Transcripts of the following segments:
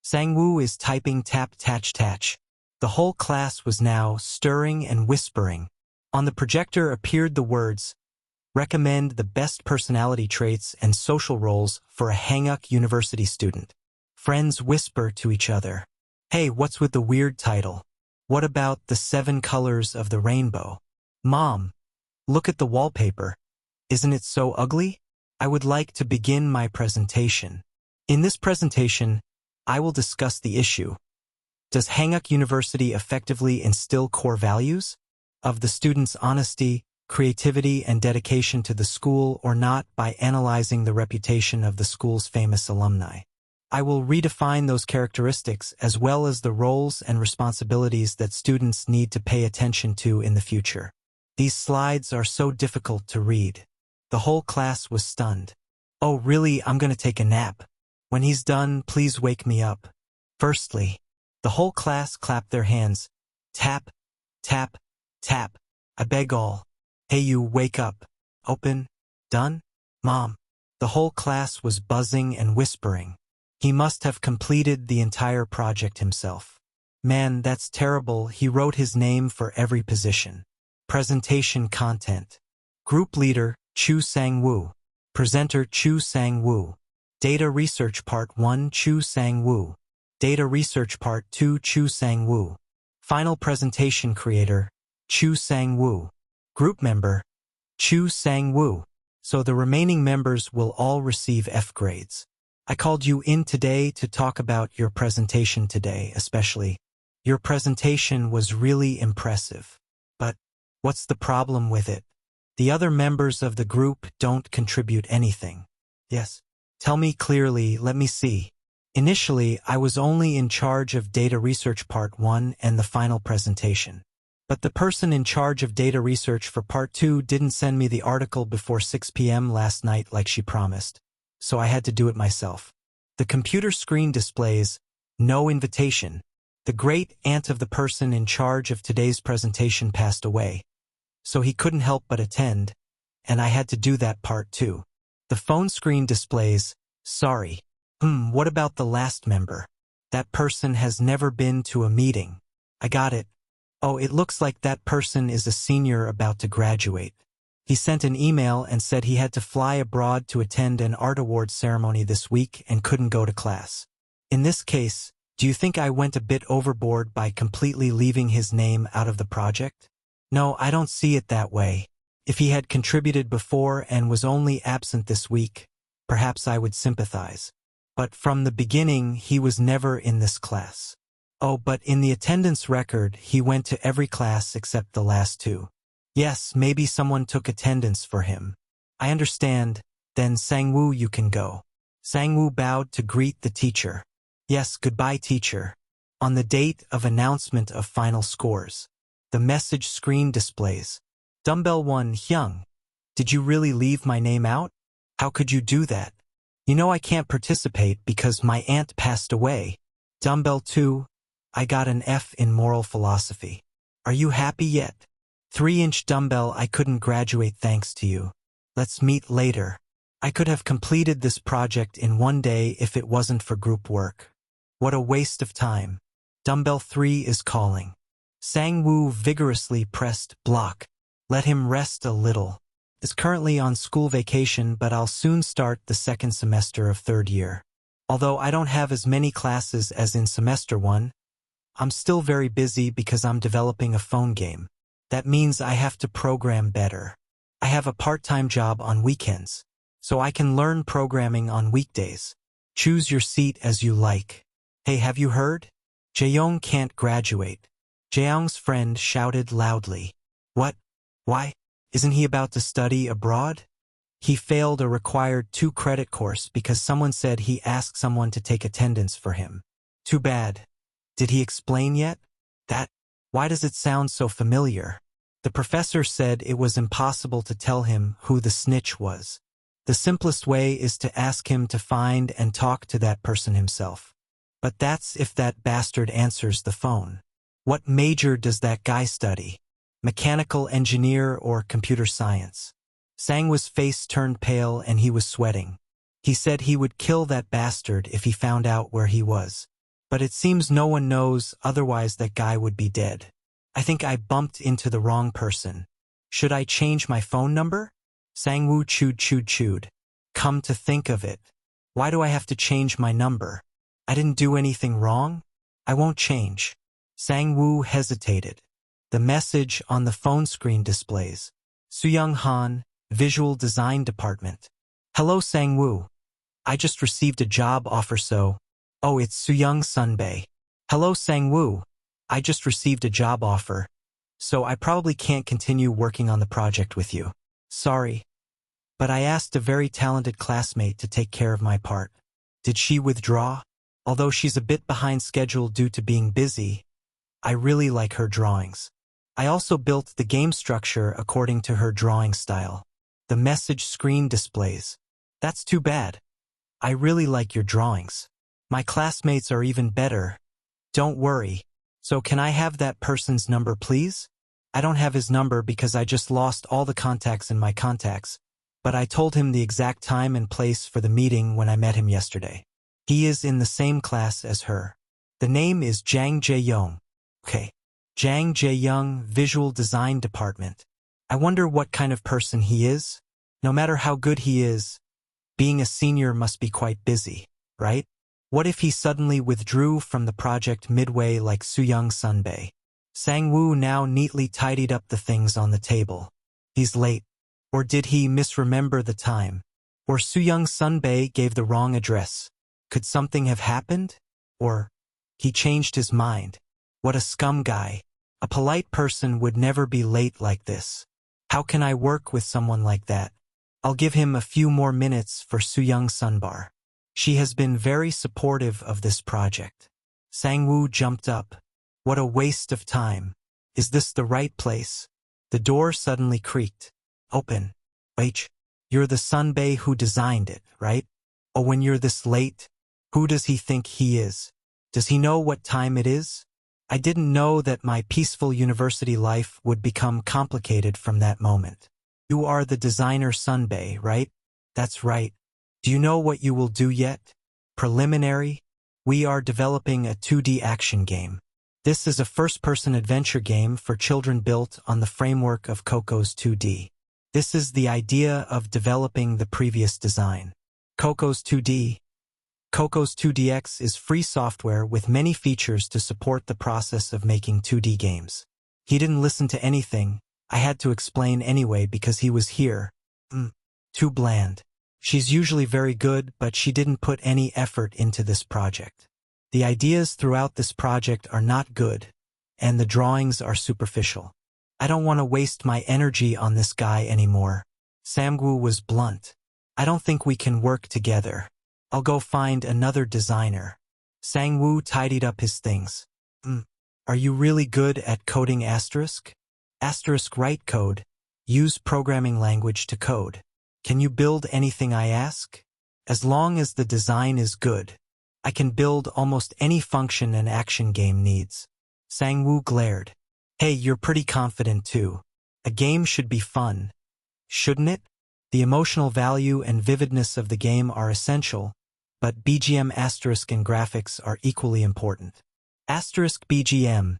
Sang-woo is typing tap tach tach. The whole class was now stirring and whispering. On the projector appeared the words, recommend the best personality traits and social roles for a Hanguk University student. Friends whisper to each other. Hey, what's with the weird title? What about the 7 colors of the rainbow? Mom, look at the wallpaper. Isn't it so ugly? I would like to begin my presentation. In this presentation, I will discuss the issue. Does Hanguk University effectively instill core values? Of the students' honesty, creativity, and dedication to the school or not by analyzing the reputation of the school's famous alumni. I will redefine those characteristics as well as the roles and responsibilities that students need to pay attention to in the future. These slides are so difficult to read. The whole class was stunned. Oh, really? I'm going to take a nap. When he's done, please wake me up. Firstly, the whole class clapped their hands. Tap, tap, tap. I beg all. Hey, you, wake up. Open. Done? Mom. The whole class was buzzing and whispering. He must have completed the entire project himself. Man, that's terrible. He wrote his name for every position. Presentation content. Group leader, Chu Sang-woo. Presenter, Chu Sang-woo. Data research part 1, Chu Sang-woo. Data research part 2, Chu Sang-woo. Final presentation creator, Chu Sang-woo. Group member, Chu Sang-woo. So the remaining members will all receive F grades. I called you in today to talk about your presentation today, especially. Your presentation was really impressive. But what's the problem with it? The other members of the group don't contribute anything. Yes. Tell me clearly, let me see. Initially, I was only in charge of data research part 1 and the final presentation. But the person in charge of data research for part 2 didn't send me the article before 6 p.m. last night like she promised. So I had to do it myself. The computer screen displays, no invitation. The great aunt of the person in charge of today's presentation passed away. So he couldn't help but attend, and I had to do that part too. The phone screen displays, sorry. What about the last member? That person has never been to a meeting. I got it. Oh, it looks like that person is a senior about to graduate. He sent an email and said he had to fly abroad to attend an art awards ceremony this week and couldn't go to class. In this case, do you think I went a bit overboard by completely leaving his name out of the project? No, I don't see it that way. If he had contributed before and was only absent this week, perhaps I would sympathize. But from the beginning, he was never in this class. Oh, but in the attendance record, he went to every class except the last 2. Yes, maybe someone took attendance for him. I understand. Then Sang-woo, you can go. Sang-woo bowed to greet the teacher. Yes, goodbye, teacher. On the date of announcement of final scores, the message screen displays. Dumbbell 1 Hyung. Did you really leave my name out? How could you do that? You know I can't participate because my aunt passed away. Dumbbell 2. I got an F in moral philosophy. Are you happy yet? 3-inch dumbbell, I couldn't graduate thanks to you. Let's meet later. I could have completed this project in one day if it wasn't for group work. What a waste of time. Dumbbell 3 is calling. Sang-woo vigorously pressed block. Let him rest a little. Is currently on school vacation, but I'll soon start the second semester of 3rd year. Although I don't have as many classes as in semester 1, I'm still very busy because I'm developing a phone game. That means I have to program better. I have a part-time job on weekends, so I can learn programming on weekdays. Choose your seat as you like. Hey, have you heard? Jaeyoung can't graduate. Jaeyoung's friend shouted loudly. What? Why? Isn't he about to study abroad? He failed a required 2-credit course because someone said he asked someone to take attendance for him. Too bad. Did he explain yet? Why does it sound so familiar? The professor said it was impossible to tell him who the snitch was. The simplest way is to ask him to find and talk to that person himself. But that's if that bastard answers the phone. What major does that guy study? Mechanical engineer or computer science? Sang-woo's face turned pale and he was sweating. He said he would kill that bastard if he found out where he was. But it seems no one knows, otherwise that guy would be dead. I think I bumped into the wrong person. Should I change my phone number? Sang-woo chewed. Come to think of it. Why do I have to change my number? I didn't do anything wrong. I won't change. Sang-woo hesitated. The message on the phone screen displays. Soo-young Han, Visual Design Department. Hello Sang-woo. I just received a job offer so. Oh, it's Soo-young Sunbae. Hello Sang-woo. I just received a job offer. So I probably can't continue working on the project with you. Sorry. But I asked a very talented classmate to take care of my part. Did she withdraw? Although she's a bit behind schedule due to being busy, I really like her drawings. I also built the game structure according to her drawing style. The message screen displays. That's too bad. I really like your drawings. My classmates are even better. Don't worry. So can I have that person's number please? I don't have his number because I just lost all the contacts in my contacts, but I told him the exact time and place for the meeting when I met him yesterday. He is in the same class as her. The name is Jang Jae-young. Okay. Jang Jae-young, Visual Design Department. I wonder what kind of person he is. No matter how good he is, being a senior must be quite busy, right? What if he suddenly withdrew from the project midway like Soo-young Sunbae? Sang-woo now neatly tidied up the things on the table. He's late. Or did he misremember the time? Or Soo-young Sunbae gave the wrong address? Could something have happened? Or he changed his mind? What a scum guy. A polite person would never be late like this. How can I work with someone like that? I'll give him a few more minutes for Soo-young Sunbar. She has been very supportive of this project. Sang-woo jumped up. What a waste of time. Is this the right place? The door suddenly creaked. Open. Wait. You're the Sunbae who designed it, right? Oh, when you're this late, who does he think he is? Does he know what time it is? I didn't know that my peaceful university life would become complicated from that moment. You are the designer Sunbae, right? That's right. Do you know what you will do yet? Preliminary? We are developing a 2D action game. This is a first-person adventure game for children built on the framework of Coco's 2D. This is the idea of developing the previous design. Coco's 2D. Coco's 2DX is free software with many features to support the process of making 2D games. He didn't listen to anything. I had to explain anyway because he was here. Too bland. She's usually very good, but she didn't put any effort into this project. The ideas throughout this project are not good, and the drawings are superficial. I don't want to waste my energy on this guy anymore. Sang-woo was blunt. I don't think we can work together. I'll go find another designer. Sang-woo tidied up his things. Are you really good at coding asterisk? Asterisk write code. Use programming language to code. Can you build anything I ask? As long as the design is good, I can build almost any function an action game needs. Sang-woo glared. Hey, you're pretty confident too. A game should be fun, shouldn't it? The emotional value and vividness of the game are essential, but BGM asterisk and graphics are equally important. Asterisk BGM.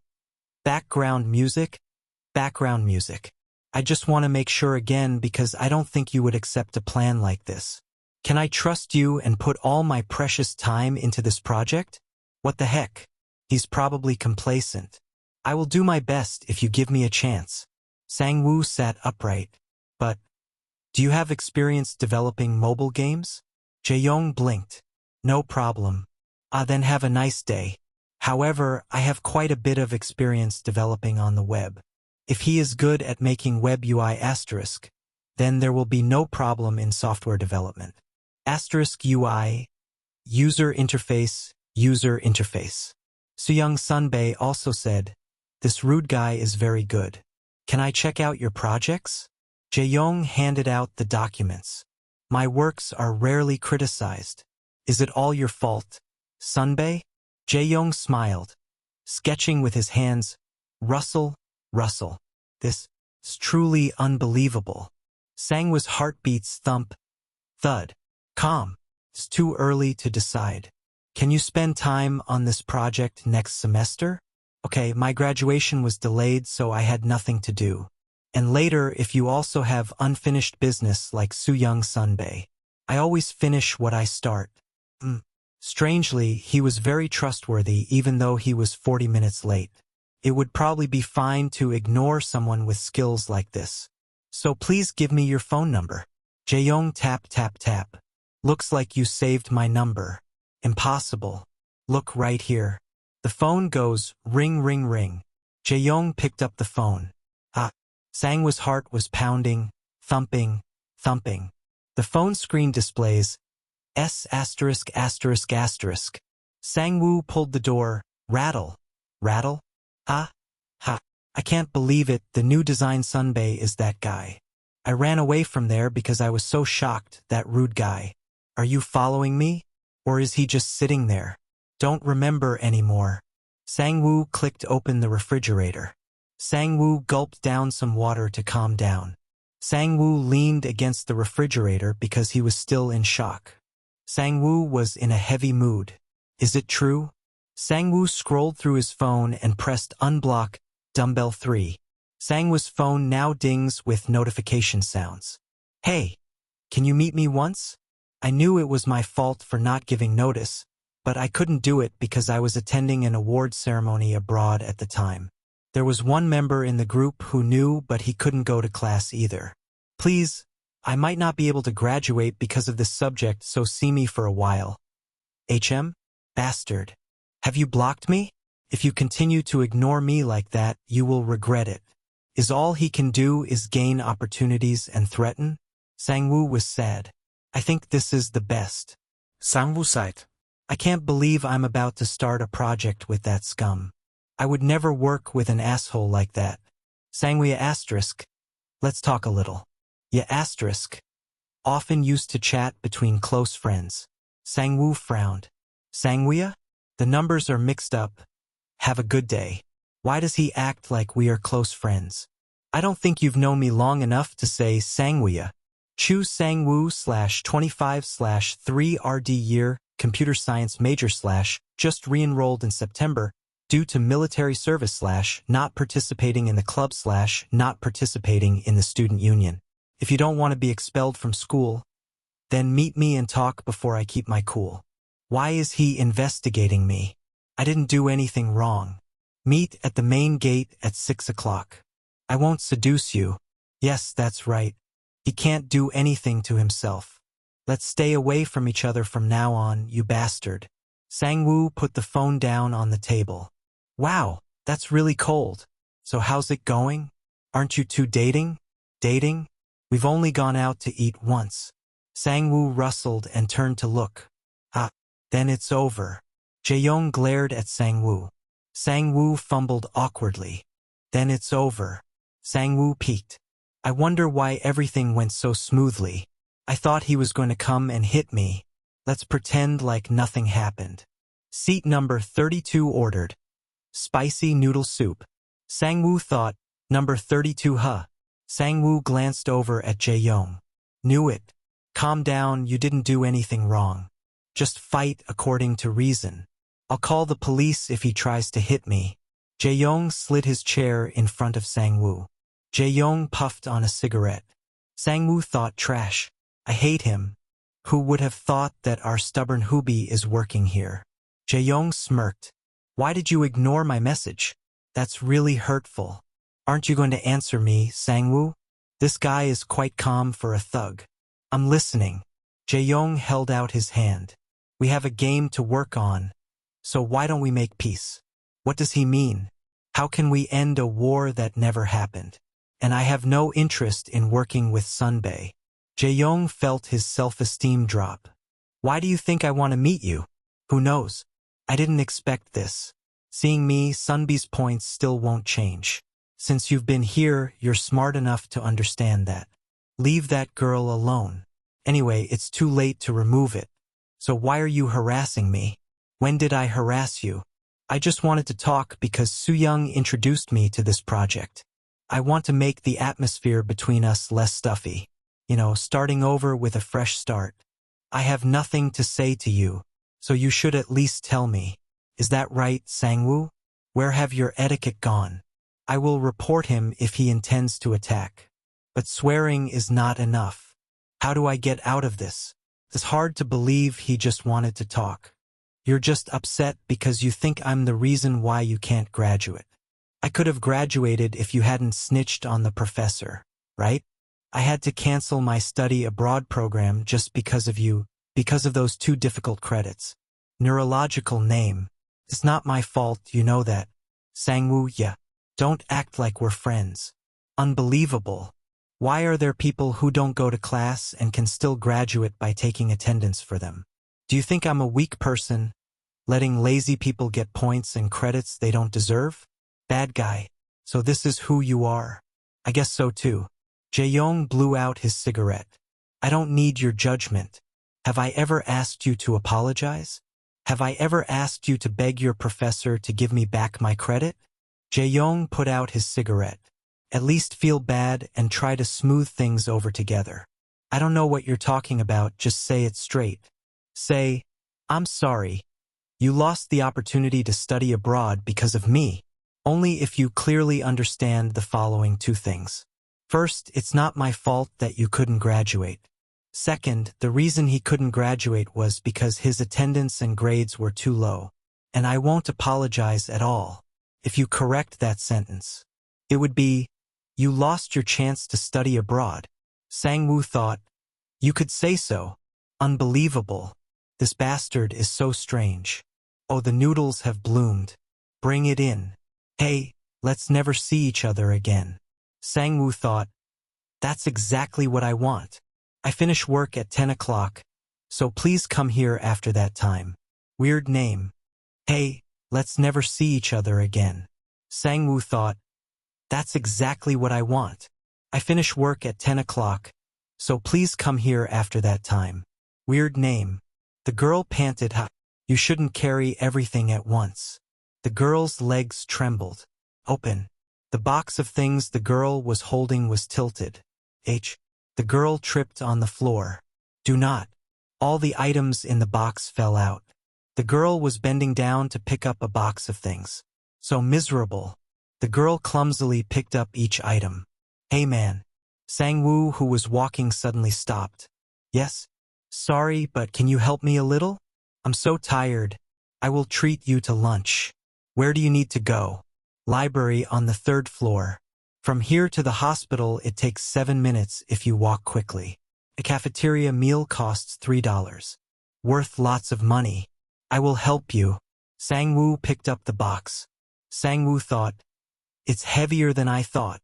Background music? Background music. I just want to make sure again because I don't think you would accept a plan like this. Can I trust you and put all my precious time into this project? What the heck? He's probably complacent. I will do my best if you give me a chance. Sang-woo sat upright. But, do you have experience developing mobile games? Jae-young blinked. No problem. Then have a nice day. However, I have quite a bit of experience developing on the web. If he is good at making web UI asterisk, then there will be no problem in software development. Asterisk UI, user interface, user interface. Soo-young Sunbae also said, this rude guy is very good. Can I check out your projects? Jae-young handed out the documents. My works are rarely criticized. Is it all your fault, Sunbae? Jae-young smiled, sketching with his hands. Rustle. This is truly unbelievable. Sang-woo's heartbeats thump. Thud. Calm. It's too early to decide. Can you spend time on this project next semester? Okay, my graduation was delayed, so I had nothing to do. And later, if you also have unfinished business like Sooyoung Sunbae. I always finish what I start. Strangely, he was very trustworthy even though he was 40 minutes late. It would probably be fine to ignore someone with skills like this. So please give me your phone number. Jaeyoung tap tap tap. Looks like you saved my number. Impossible. Look right here. The phone goes ring ring ring. Jaeyoung picked up the phone. Sangwoo's heart was pounding, thumping, thumping. The phone screen displays S*******. Sangwoo pulled the door. Rattle. Rattle? Ha. I can't believe it, the new design Sunbae is that guy. I ran away from there because I was so shocked, that rude guy. Are you following me? Or is he just sitting there? Don't remember anymore. Sangwoo clicked open the refrigerator. Sangwoo gulped down some water to calm down. Sangwoo leaned against the refrigerator because he was still in shock. Sangwoo was in a heavy mood. Is it true? Sangwoo scrolled through his phone and pressed unblock, dumbbell 3. Sangwoo's phone now dings with notification sounds. Hey, can you meet me once? I knew it was my fault for not giving notice, but I couldn't do it because I was attending an award ceremony abroad at the time. There was one member in the group who knew, but he couldn't go to class either. Please, I might not be able to graduate because of this subject, so see me for a while. HM? Bastard. Have you blocked me? If you continue to ignore me like that, you will regret it. Is all he can do is gain opportunities and threaten? Sangwoo was sad. I think this is the best. Sangwoo sighed. I can't believe I'm about to start a project with that scum. I would never work with an asshole like that. Sangwoo asterisk. Let's talk a little. Ya asterisk. Often used to chat between close friends. Sangwoo frowned. Sangwoo? The numbers are mixed up. Have a good day. Why does he act like we are close friends? I don't think you've known me long enough to say Sangwoo. Choose Sangwoo /25/3 RD year, computer science major / just re-enrolled in September, due to military service / not participating in the club / not participating in the student union. If you don't want to be expelled from school, then meet me and talk before I keep my cool. Why is he investigating me? I didn't do anything wrong. Meet at the main gate at 6 o'clock. I won't seduce you. Yes, that's right. He can't do anything to himself. Let's stay away from each other from now on, you bastard. Sangwoo put the phone down on the table. Wow, that's really cold. So how's it going? Aren't you two dating? Dating? We've only gone out to eat once. Sangwoo rustled and turned to look. Then it's over. Jaeyoung glared at Sangwoo. Sangwoo fumbled awkwardly. Then it's over. Sangwoo peeked. I wonder why everything went so smoothly. I thought he was going to come and hit me. Let's pretend like nothing happened. Seat number 32 ordered. Spicy noodle soup. Sangwoo thought, number 32 huh. Sangwoo glanced over at Jaeyoung. Knew it. Calm down, you didn't do anything wrong. Just fight according to reason. I'll call the police if he tries to hit me. Jaeyoung slid his chair in front of Sangwoo. Jaeyoung puffed on a cigarette. Sangwoo thought trash. I hate him. Who would have thought that our stubborn hoobie is working here? Jaeyoung smirked. Why did you ignore my message? That's really hurtful. Aren't you going to answer me, Sangwoo? This guy is quite calm for a thug. I'm listening. Jaeyoung held out his hand. We have a game to work on. So why don't we make peace? What does he mean? How can we end a war that never happened? And I have no interest in working with Sunbae. Jaeyoung felt his self-esteem drop. Why do you think I want to meet you? Who knows? I didn't expect this. Seeing me, Sunbae's points still won't change. Since you've been here, you're smart enough to understand that. Leave that girl alone. Anyway, it's too late to remove it. So why are you harassing me? When did I harass you? I just wanted to talk because Sooyoung introduced me to this project. I want to make the atmosphere between us less stuffy. Starting over with a fresh start. I have nothing to say to you. So you should at least tell me. Is that right, Sangwoo? Where have your etiquette gone? I will report him if he intends to attack. But swearing is not enough. How do I get out of this? It's hard to believe he just wanted to talk. You're just upset because you think I'm the reason why you can't graduate. I could have graduated if you hadn't snitched on the professor, right? I had to cancel my study abroad program just because of you, because of those 2 difficult credits. Neurological name. It's not my fault, you know that. Sangwoo, yeah. Don't act like we're friends. Unbelievable. Why are there people who don't go to class and can still graduate by taking attendance for them? Do you think I'm a weak person, letting lazy people get points and credits they don't deserve? Bad guy. So this is who you are. I guess so too. Jae-young blew out his cigarette. I don't need your judgment. Have I ever asked you to apologize? Have I ever asked you to beg your professor to give me back my credit? Jae-young put out his cigarette. At least feel bad and try to smooth things over together. I don't know what you're talking about, just say it straight. Say, I'm sorry. You lost the opportunity to study abroad because of me. Only if you clearly understand the following 2 things. First, it's not my fault that you couldn't graduate. Second, the reason he couldn't graduate was because his attendance and grades were too low. And I won't apologize at all. If you correct that sentence, it would be, you lost your chance to study abroad. Sangwoo thought, you could say so. Unbelievable. This bastard is so strange. Oh, the noodles have bloomed. Bring it in. Hey, let's never see each other again. Sangwoo thought, that's exactly what I want. I finish work at 10 o'clock, so please come here after that time. Weird name. Hey, let's never see each other again. Sangwoo thought, that's exactly what I want. I finish work at 10 o'clock, so please come here after that time. Weird name. The girl panted, ha. You shouldn't carry everything at once. The girl's legs trembled. Open. The box of things the girl was holding was tilted. The girl tripped on the floor. Do not. All the items in the box fell out. The girl was bending down to pick up a box of things. So miserable. The girl clumsily picked up each item. Hey man. Sangwoo, who was walking, suddenly stopped. Yes? Sorry, but can you help me a little? I'm so tired. I will treat you to lunch. Where do you need to go? Library on the 3rd floor. From here to the hospital it takes 7 minutes if you walk quickly. A cafeteria meal costs $3. Worth lots of money. I will help you. Sangwoo picked up the box. Sangwoo thought, it's heavier than I thought.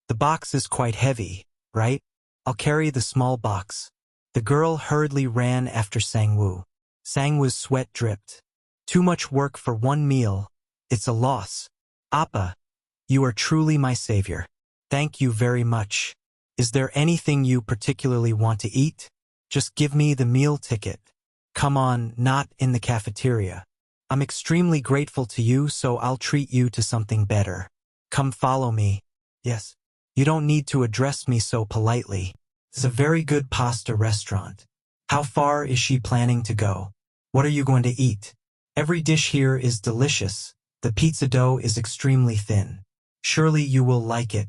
The box is quite heavy, right? I'll carry the small box. The girl hurriedly ran after Sangwoo. Sangwoo's sweat dripped. Too much work for one meal. It's a loss. Appa, you are truly my savior. Thank you very much. Is there anything you particularly want to eat? Just give me the meal ticket. Come on, not in the cafeteria. I'm extremely grateful to you, so I'll treat you to something better. Come follow me. Yes. You don't need to address me so politely. It's a very good pasta restaurant. How far is she planning to go? What are you going to eat? Every dish here is delicious. The pizza dough is extremely thin. Surely you will like it.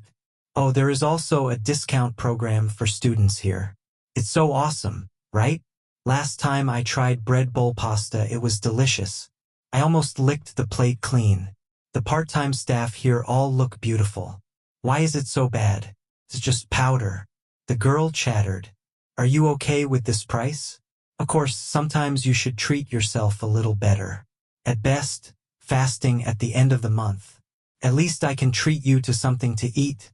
Oh, there is also a discount program for students here. It's so awesome, right? Last time I tried bread bowl pasta, it was delicious. I almost licked the plate clean. The part-time staff here all look beautiful. Why is it so bad? It's just powder. The girl chattered. Are you okay with this price? Of course, sometimes you should treat yourself a little better. At best, fasting at the end of the month. At least I can treat you to something to eat.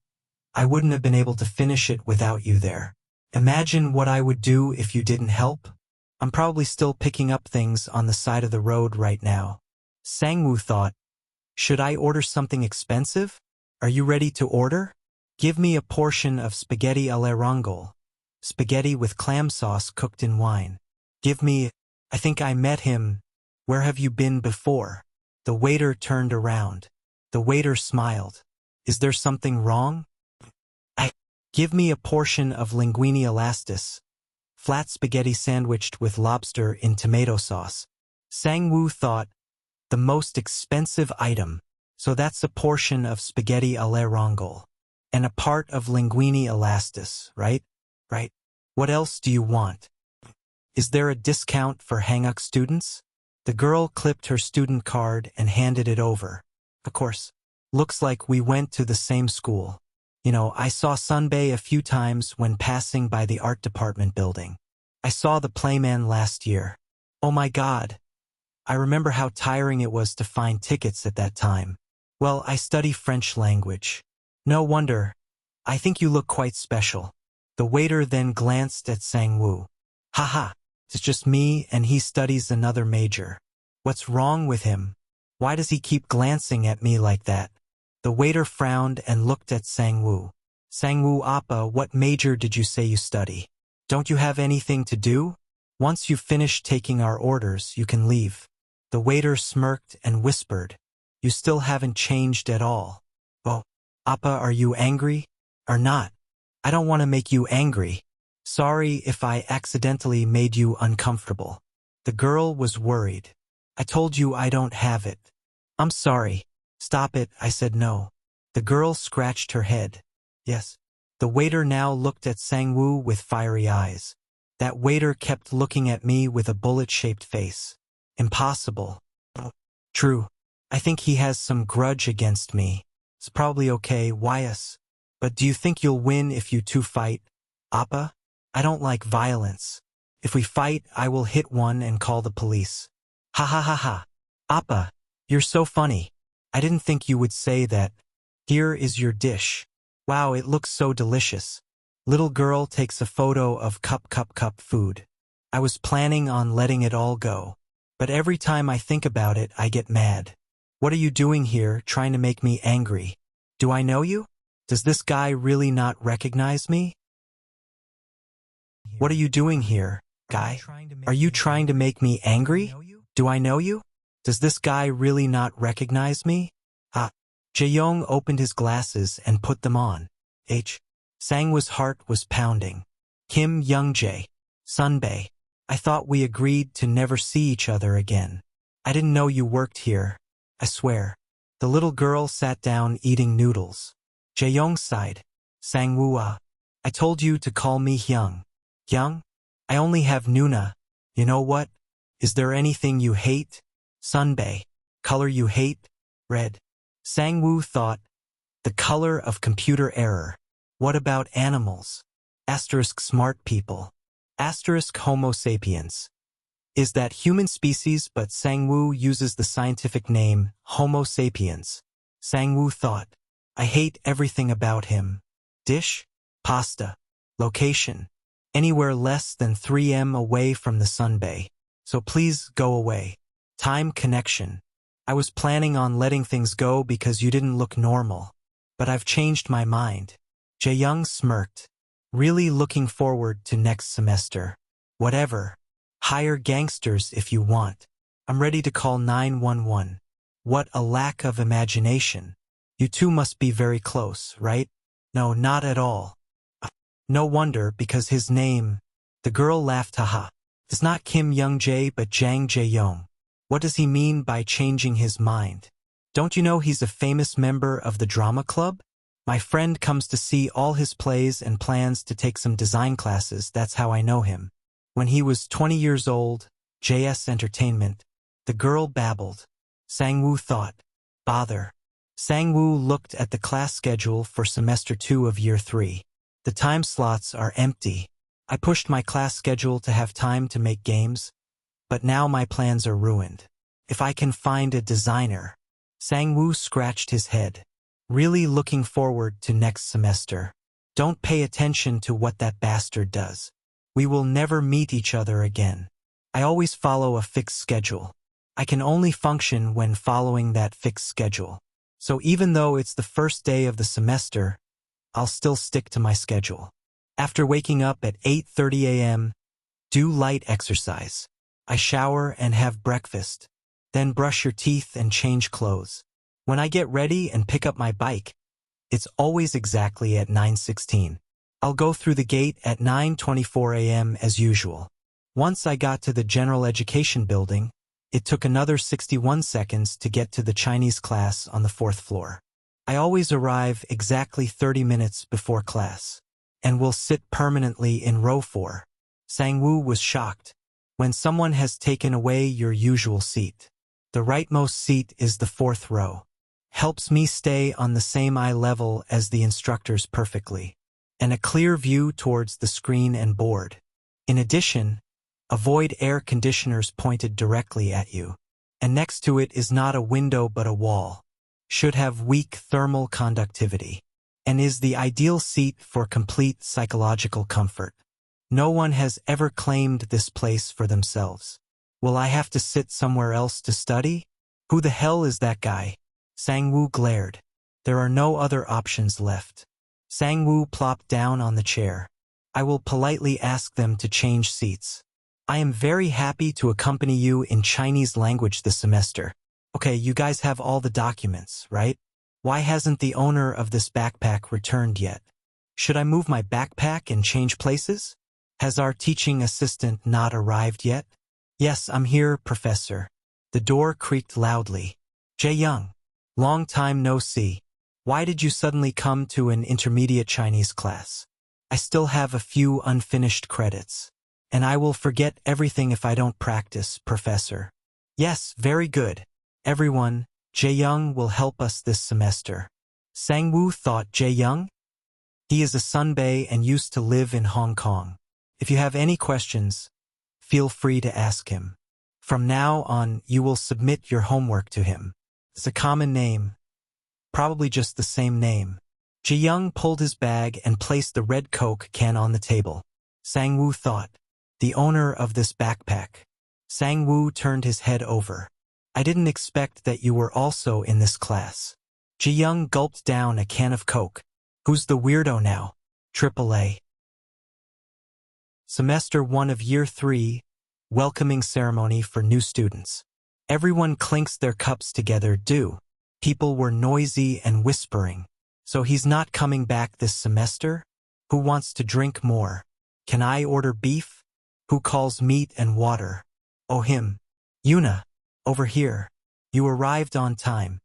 I wouldn't have been able to finish it without you there. Imagine what I would do if you didn't help. I'm probably still picking up things on the side of the road right now. Sangwoo thought, should I order something expensive? Are you ready to order? Give me a portion of spaghetti à la rongole. Spaghetti with clam sauce cooked in wine. Give me, I think I met him. Where have you been before? The waiter turned around. The waiter smiled. Is there something wrong? Give me a portion of linguine elastis. Flat spaghetti sandwiched with lobster in tomato sauce. Sang-woo thought, the most expensive item. So that's a portion of spaghetti alle rongole. And a part of linguine elastis, right? Right. What else do you want? Is there a discount for Hanguk students? The girl clipped her student card and handed it over. Of course. Looks like we went to the same school. You know, I saw Sunbae a few times when passing by the art department building. I saw the playman last year. Oh my God. I remember how tiring it was to find tickets at that time. Well, I study French language. No wonder. I think you look quite special. The waiter then glanced at Sang-woo. Haha, it's just me and he studies another major. What's wrong with him? Why does he keep glancing at me like that? The waiter frowned and looked at Sang-woo. Sang-woo Appa, what major did you say you study? Don't you have anything to do? Once you've finished taking our orders, you can leave. The waiter smirked and whispered, you still haven't changed at all. Oh, Appa, are you angry? Or not? I don't want to make you angry. Sorry if I accidentally made you uncomfortable. The girl was worried. I told you I don't have it. I'm sorry. Stop it, I said no. The girl scratched her head. Yes. The waiter now looked at Sang-woo with fiery eyes. That waiter kept looking at me with a bullet-shaped face. Impossible. True. I think he has some grudge against me. It's probably okay, Wyas. But do you think you'll win if you two fight? Appa? I don't like violence. If we fight, I will hit one and call the police. Ha ha ha ha. Appa, you're so funny. I didn't think you would say that. Here is your dish. Wow, it looks so delicious. Little girl takes a photo of cup food. I was planning on letting it all go. But every time I think about it, I get mad. What are you doing here, trying to make me angry? Do I know you? Does this guy really not recognize me? What are you doing here, guy? Are you trying to make me angry? Do I know you? Does this guy really not recognize me? Jae-young opened his glasses and put them on. Sang-woo's heart was pounding. Kim Young-jae, Sunbae. I thought we agreed to never see each other again. I didn't know you worked here. I swear. The little girl sat down eating noodles. Jae-young sighed. Sang-woo, I told you to call me Hyung. Hyung? I only have Nuna. You know what? Is there anything you hate? Sunbae. Color you hate? Red. Sang-woo thought. The color of computer error. What about animals? Asterisk smart people. Asterisk Homo sapiens. Is that human species, but Sang-woo uses the scientific name Homo sapiens. Sang-woo thought. I hate everything about him. Dish? Pasta. Location. Anywhere less than 3M away from the Sunbae. So please go away. Time connection. I was planning on letting things go because you didn't look normal. But I've changed my mind. Jae-young smirked. Really looking forward to next semester. Whatever. Hire gangsters if you want. I'm ready to call 911. What a lack of imagination. You two must be very close, right? No, not at all. No wonder, because his name... The girl laughed, haha. It's not Kim Young-jae but Jang Jae-young. What does he mean by changing his mind? Don't you know he's a famous member of the drama club? My friend comes to see all his plays and plans to take some design classes. That's how I know him. When he was 20 years old, JS Entertainment. The girl babbled. Sang-woo thought. Bother. Sang-woo looked at the class schedule for semester 2 of year 3. The time slots are empty. I pushed my class schedule to have time to make games, but now my plans are ruined. If I can find a designer. Sang-woo scratched his head. Really looking forward to next semester. Don't pay attention to what that bastard does. We will never meet each other again. I always follow a fixed schedule. I can only function when following that fixed schedule. So even though it's the first day of the semester, I'll still stick to my schedule. After waking up at 8:30 a.m., do light exercise. I shower and have breakfast. Then brush your teeth and change clothes. When I get ready and pick up my bike, it's always exactly at 9:16. I'll go through the gate at 9:24 a.m. as usual. Once I got to the general education building, It took another 61 seconds to get to the Chinese class on the 4th floor. I always arrive exactly 30 minutes before class, and will sit permanently in row 4. Sang-woo was shocked. When someone has taken away your usual seat, the rightmost seat is the 4th row. Helps me stay on the same eye level as the instructors perfectly, and a clear view towards the screen and board. In addition, avoid air conditioners pointed directly at you. And next to it is not a window but a wall. Should have weak thermal conductivity, and is the ideal seat for complete psychological comfort. No one has ever claimed this place for themselves. Will I have to sit somewhere else to study? Who the hell is that guy? Sang-woo glared. There are no other options left. Sang-woo plopped down on the chair. I will politely ask them to change seats. I am very happy to accompany you in Chinese language this semester. Okay, you guys have all the documents, right? Why hasn't the owner of this backpack returned yet? Should I move my backpack and change places? Has our teaching assistant not arrived yet? Yes, I'm here, Professor. The door creaked loudly. Jae-young, long time no see. Why did you suddenly come to an intermediate Chinese class? I still have a few unfinished credits, and I will forget everything if I don't practice, Professor. Yes, very good. Everyone, Jae-young will help us this semester. Sang-woo thought Jae-young? He is a sunbae and used to live in Hong Kong. If you have any questions, feel free to ask him. From now on, you will submit your homework to him. It's a common name, probably just the same name. Jae-young pulled his bag and placed the red Coke can on the table. Sang-woo thought, the owner of this backpack. Sang-woo turned his head over. I didn't expect that you were also in this class. Jae-young gulped down a can of Coke. Who's the weirdo now? AAA. Semester 1 of Year 3, welcoming ceremony for new students. Everyone clinks their cups together. People were noisy and whispering. So he's not coming back this semester? Who wants to drink more? Can I order beef? Who calls meat and water? Oh, him. Yuna. Over here. You arrived on time.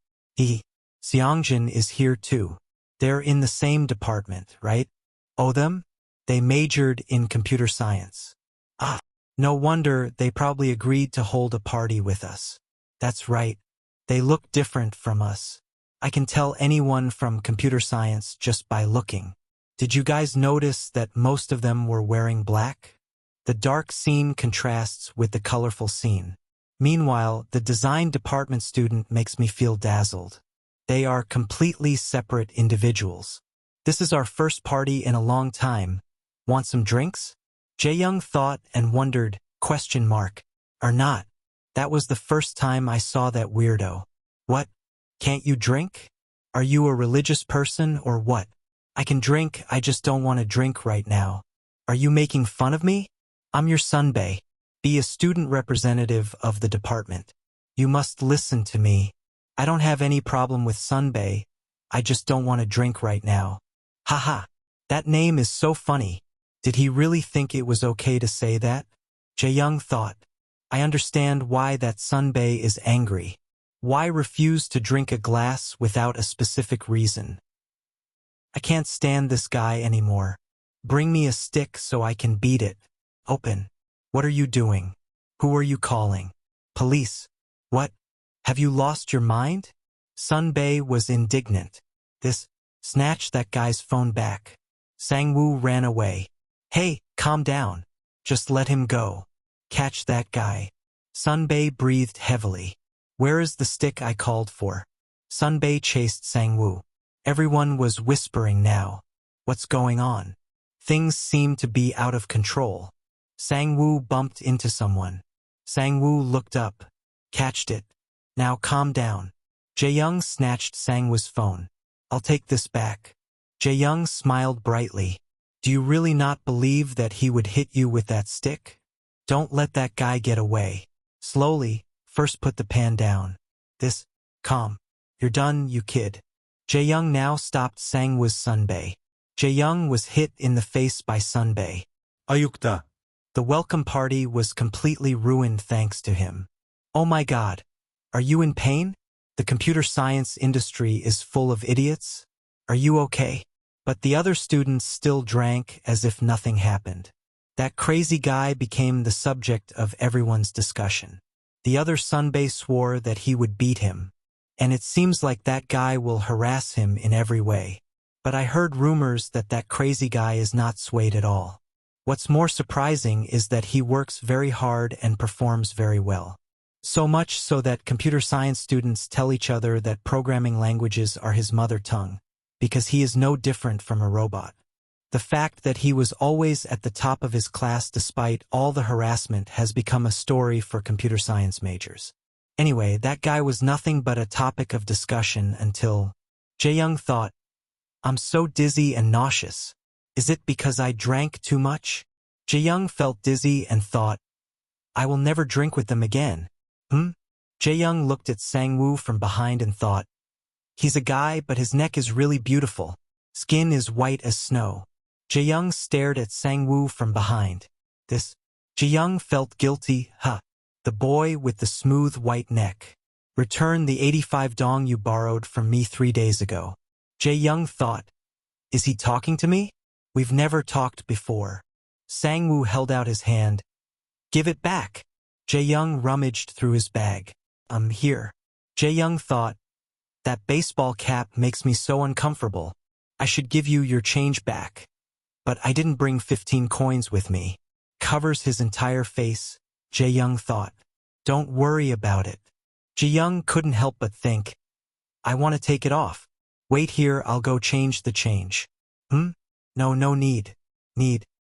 Seongjin is here too. They're in the same department, right? Oh, them? They majored in computer science. Ah, no wonder they probably agreed to hold a party with us. That's right. They look different from us. I can tell anyone from computer science just by looking. Did you guys notice that most of them were wearing black? The dark scene contrasts with the colorful scene. Meanwhile, the design department student makes me feel dazzled. They are completely separate individuals. This is our first party in a long time. Want some drinks? Jae-young thought and wondered, ? Or not. That was the first time I saw that weirdo. What? Can't you drink? Are you a religious person or what? I can drink, I just don't want to drink right now. Are you making fun of me? I'm your sunbae. Be a student representative of the department. You must listen to me. I don't have any problem with sunbae. I just don't want to drink right now. Haha. That name is so funny. Did he really think it was okay to say that? Jae-young thought. I understand why that sunbae is angry. Why refuse to drink a glass without a specific reason? I can't stand this guy anymore. Bring me a stick so I can beat it. Open. What are you doing? Who are you calling? Police. What? Have you lost your mind? Sunbae was indignant. Snatch that guy's phone back. Sang-woo ran away. Hey, calm down. Just let him go. Catch that guy. Sunbae breathed heavily. Where is the stick I called for? Sunbae chased Sang-woo. Everyone was whispering now. What's going on? Things seemed to be out of control. Sang-woo bumped into someone. Sang-woo looked up. Catched it. Now calm down. Jae-young snatched Sang-woo's phone. I'll take this back. Jae-young smiled brightly. Do you really not believe that he would hit you with that stick? Don't let that guy get away. Slowly, first put the pan down. Calm. You're done, you kid. Jae-young now stopped Sang-woo's sunbae. Jae-young was hit in the face by sunbae. Ayukta. The welcome party was completely ruined thanks to him. Oh my God. Are you in pain? The computer science industry is full of idiots. Are you okay? But the other students still drank as if nothing happened. That crazy guy became the subject of everyone's discussion. The other sunbae swore that he would beat him, and it seems like that guy will harass him in every way. But I heard rumors that that crazy guy is not swayed at all. What's more surprising is that he works very hard and performs very well. So much so that computer science students tell each other that programming languages are his mother tongue, because he is no different from a robot. The fact that he was always at the top of his class despite all the harassment has become a story for computer science majors. Anyway, that guy was nothing but a topic of discussion until Jae-young thought, I'm so dizzy and nauseous. Is it because I drank too much? Jae-young felt dizzy and thought, I will never drink with them again. Jae-young looked at Sang-woo from behind and thought, he's a guy, but his neck is really beautiful. Skin is white as snow. Jae-young stared at Sang-woo from behind. Jae-young felt guilty. The boy with the smooth white neck. Return the 85 dong you borrowed from me 3 days ago. Jae-young thought, is he talking to me? We've never talked before. Sang-woo held out his hand. Give it back. Jae-young rummaged through his bag. I'm here. Jae-young thought, that baseball cap makes me so uncomfortable. I should give you your change back. But I didn't bring 15 coins with me. Covers his entire face, Jae-young thought. Don't worry about it. Jae-young couldn't help but think, I want to take it off. Wait here, I'll go change the change. No need.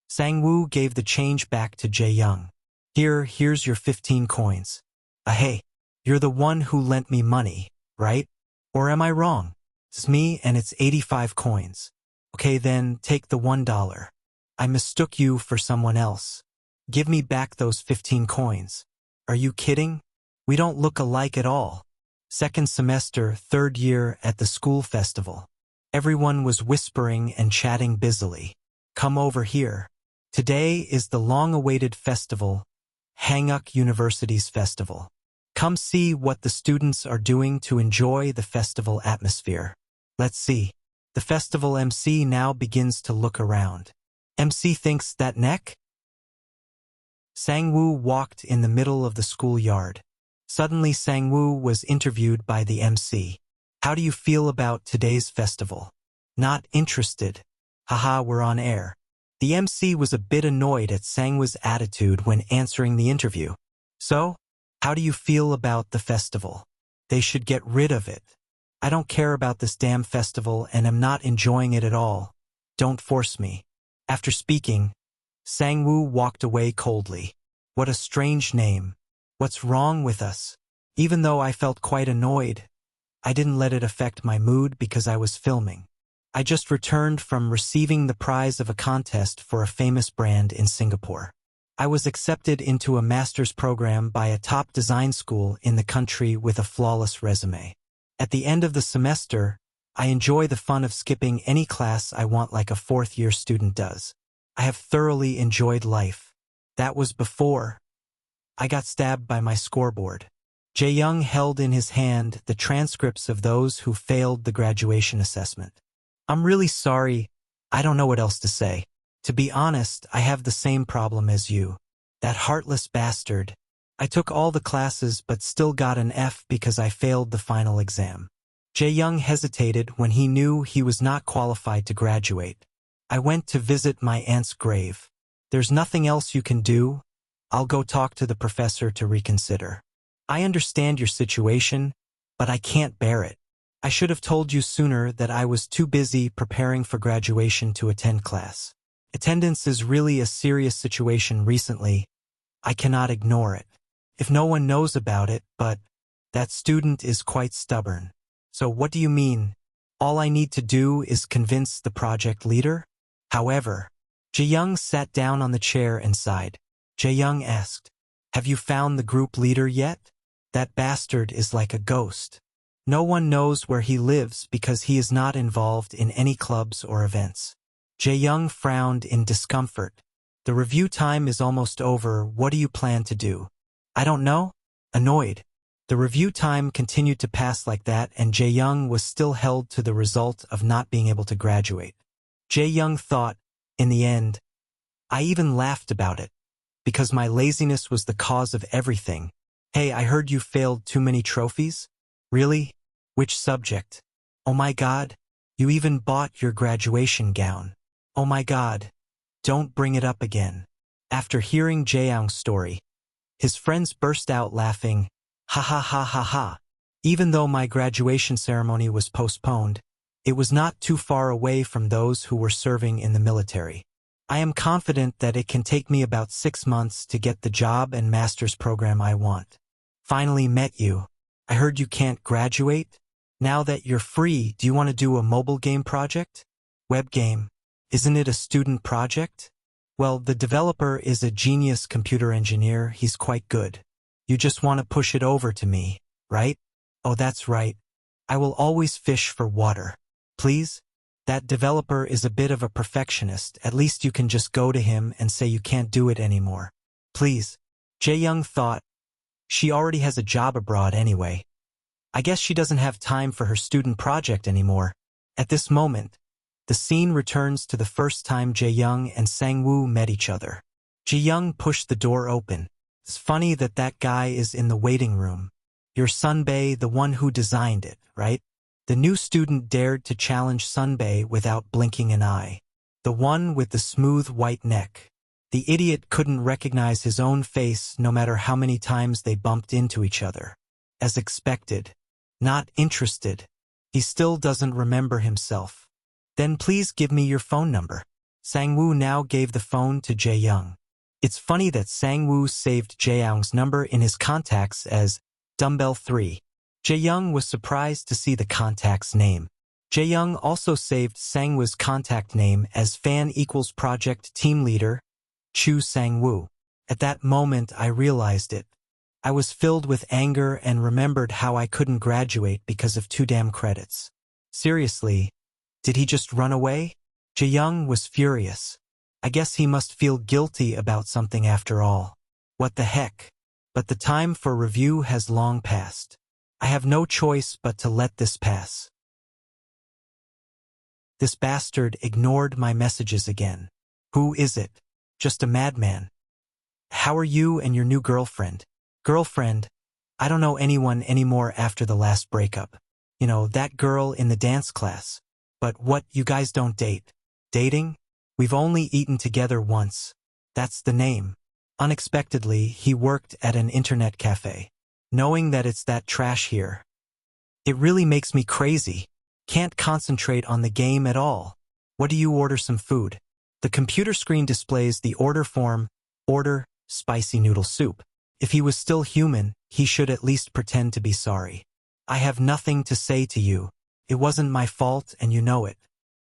Sang-woo gave the change back to Jae-young. Here's your 15 coins. Hey, you're the one who lent me money, right? Or am I wrong? It's me and it's 85 coins. Okay then, take the $1. I mistook you for someone else. Give me back those 15 coins. Are you kidding? We don't look alike at all. Second semester, third year at the school festival. Everyone was whispering and chatting busily. Come over here. Today is the long-awaited festival, Hanguk University's festival. Come see what the students are doing to enjoy the festival atmosphere. Let's see. The festival MC now begins to look around. MC thinks that neck? Sang-woo walked in the middle of the schoolyard. Suddenly Sang-woo was interviewed by the MC. How do you feel about today's festival? Not interested. Haha, we're on air. The MC was a bit annoyed at Sang-woo's attitude when answering the interview. So, how do you feel about the festival? They should get rid of it. I don't care about this damn festival and am not enjoying it at all. Don't force me. After speaking, Sang-woo walked away coldly. What a strange name. What's wrong with us? Even though I felt quite annoyed, I didn't let it affect my mood because I was filming. I just returned from receiving the prize of a contest for a famous brand in Singapore. I was accepted into a master's program by a top design school in the country with a flawless resume. At the end of the semester, I enjoy the fun of skipping any class I want like a fourth-year student does. I have thoroughly enjoyed life. That was before I got stabbed by my scoreboard. Jae-young held in his hand the transcripts of those who failed the graduation assessment. I'm really sorry. I don't know what else to say. To be honest, I have the same problem as you. That heartless bastard. I took all the classes but still got an F because I failed the final exam. Jae-young hesitated when he knew he was not qualified to graduate. I went to visit my aunt's grave. There's nothing else you can do. I'll go talk to the professor to reconsider. I understand your situation, but I can't bear it. I should have told you sooner that I was too busy preparing for graduation to attend class. Attendance is really a serious situation recently. I cannot ignore it. If no one knows about it, but that student is quite stubborn. So what do you mean? All I need to do is convince the project leader? However, Jae-young sat down on the chair and sighed. Jae-young asked, have you found the group leader yet? That bastard is like a ghost. No one knows where he lives because he is not involved in any clubs or events. Jae-young frowned in discomfort. The review time is almost over. What do you plan to do? I don't know. Annoyed. The review time continued to pass like that, and Jae-young was still held to the result of not being able to graduate. Jae-young thought, in the end, I even laughed about it, because my laziness was the cause of everything. Hey, I heard you failed too many trophies? Really? Which subject? Oh my god, you even bought your graduation gown. Oh my god. Don't bring it up again. After hearing Jae-young's story, his friends burst out laughing, ha ha ha ha ha. Even though my graduation ceremony was postponed, it was not too far away from those who were serving in the military. I am confident that it can take me about 6 months to get the job and master's program I want. Finally met you. I heard you can't graduate? Now that you're free, do you want to do a mobile game project? Web game. Isn't it a student project? Well, the developer is a genius computer engineer. He's quite good. You just want to push it over to me, right? Oh, that's right. I will always fish for water. Please? That developer is a bit of a perfectionist. At least you can just go to him and say you can't do it anymore. Please. Jae-young thought, she already has a job abroad anyway. I guess she doesn't have time for her student project anymore. At this moment, the scene returns to the first time Jae-young and Sang-woo met each other. Jae-young pushed the door open. It's funny that that guy is in the waiting room. You're Sunbae, the one who designed it, right? The new student dared to challenge Sunbae without blinking an eye. The one with the smooth white neck. The idiot couldn't recognize his own face no matter how many times they bumped into each other. As expected. Not interested. He still doesn't remember himself. Then please give me your phone number. Sang-woo now gave the phone to Jae-young. It's funny that Sang-woo saved Jae-young's number in his contacts as Dumbbell 3. Jae-young was surprised to see the contact's name. Jae-young also saved Sang-woo's contact name as Fan equals Project Team Leader, Chu Sang-woo. At that moment I realized it. I was filled with anger and remembered how I couldn't graduate because of 2 damn credits. Seriously, did he just run away? Jae-young was furious. I guess he must feel guilty about something after all. What the heck? But the time for review has long passed. I have no choice but to let this pass. This bastard ignored my messages again. Who is it? Just a madman. How are you and your new girlfriend? Girlfriend? I don't know anyone anymore after the last breakup. You know, that girl in the dance class. But what, you guys don't date? Dating? We've only eaten together once. That's the name. Unexpectedly, he worked at an internet cafe. Knowing that it's that trash here. It really makes me crazy. Can't concentrate on the game at all. What do you order? Some food? The computer screen displays the order form, order, spicy noodle soup. If he was still human, he should at least pretend to be sorry. I have nothing to say to you. It wasn't my fault and you know it.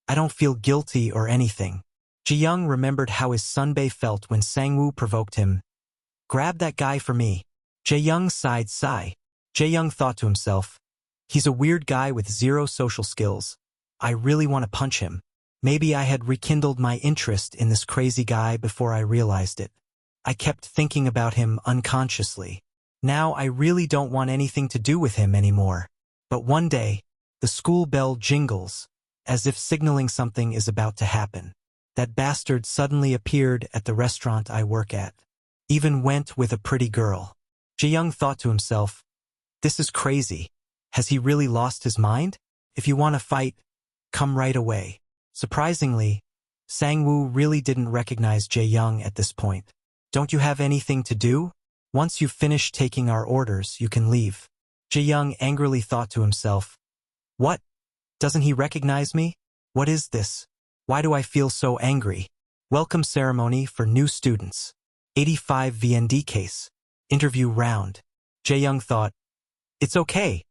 I don't feel guilty or anything. Jae-young remembered how his Sunbae felt when Sang-woo provoked him. Grab that guy for me. Jae-young sighed sigh. Jae-young thought to himself, he's a weird guy with 0 social skills. I really want to punch him. Maybe I had rekindled my interest in this crazy guy before I realized it. I kept thinking about him unconsciously. Now I really don't want anything to do with him anymore. But one day, the school bell jingles, as if signaling something is about to happen. That bastard suddenly appeared at the restaurant I work at. Even went with a pretty girl. Jae-young thought to himself, this is crazy. Has he really lost his mind? If you want to fight, come right away. Surprisingly, Sang-woo really didn't recognize Jae-young at this point. Don't you have anything to do? Once you've finished taking our orders, you can leave. Jae-young angrily thought to himself, what? Doesn't he recognize me? What is this? Why do I feel so angry? Welcome ceremony for new students. 85 VND case. Interview round. Jae-young thought, it's okay.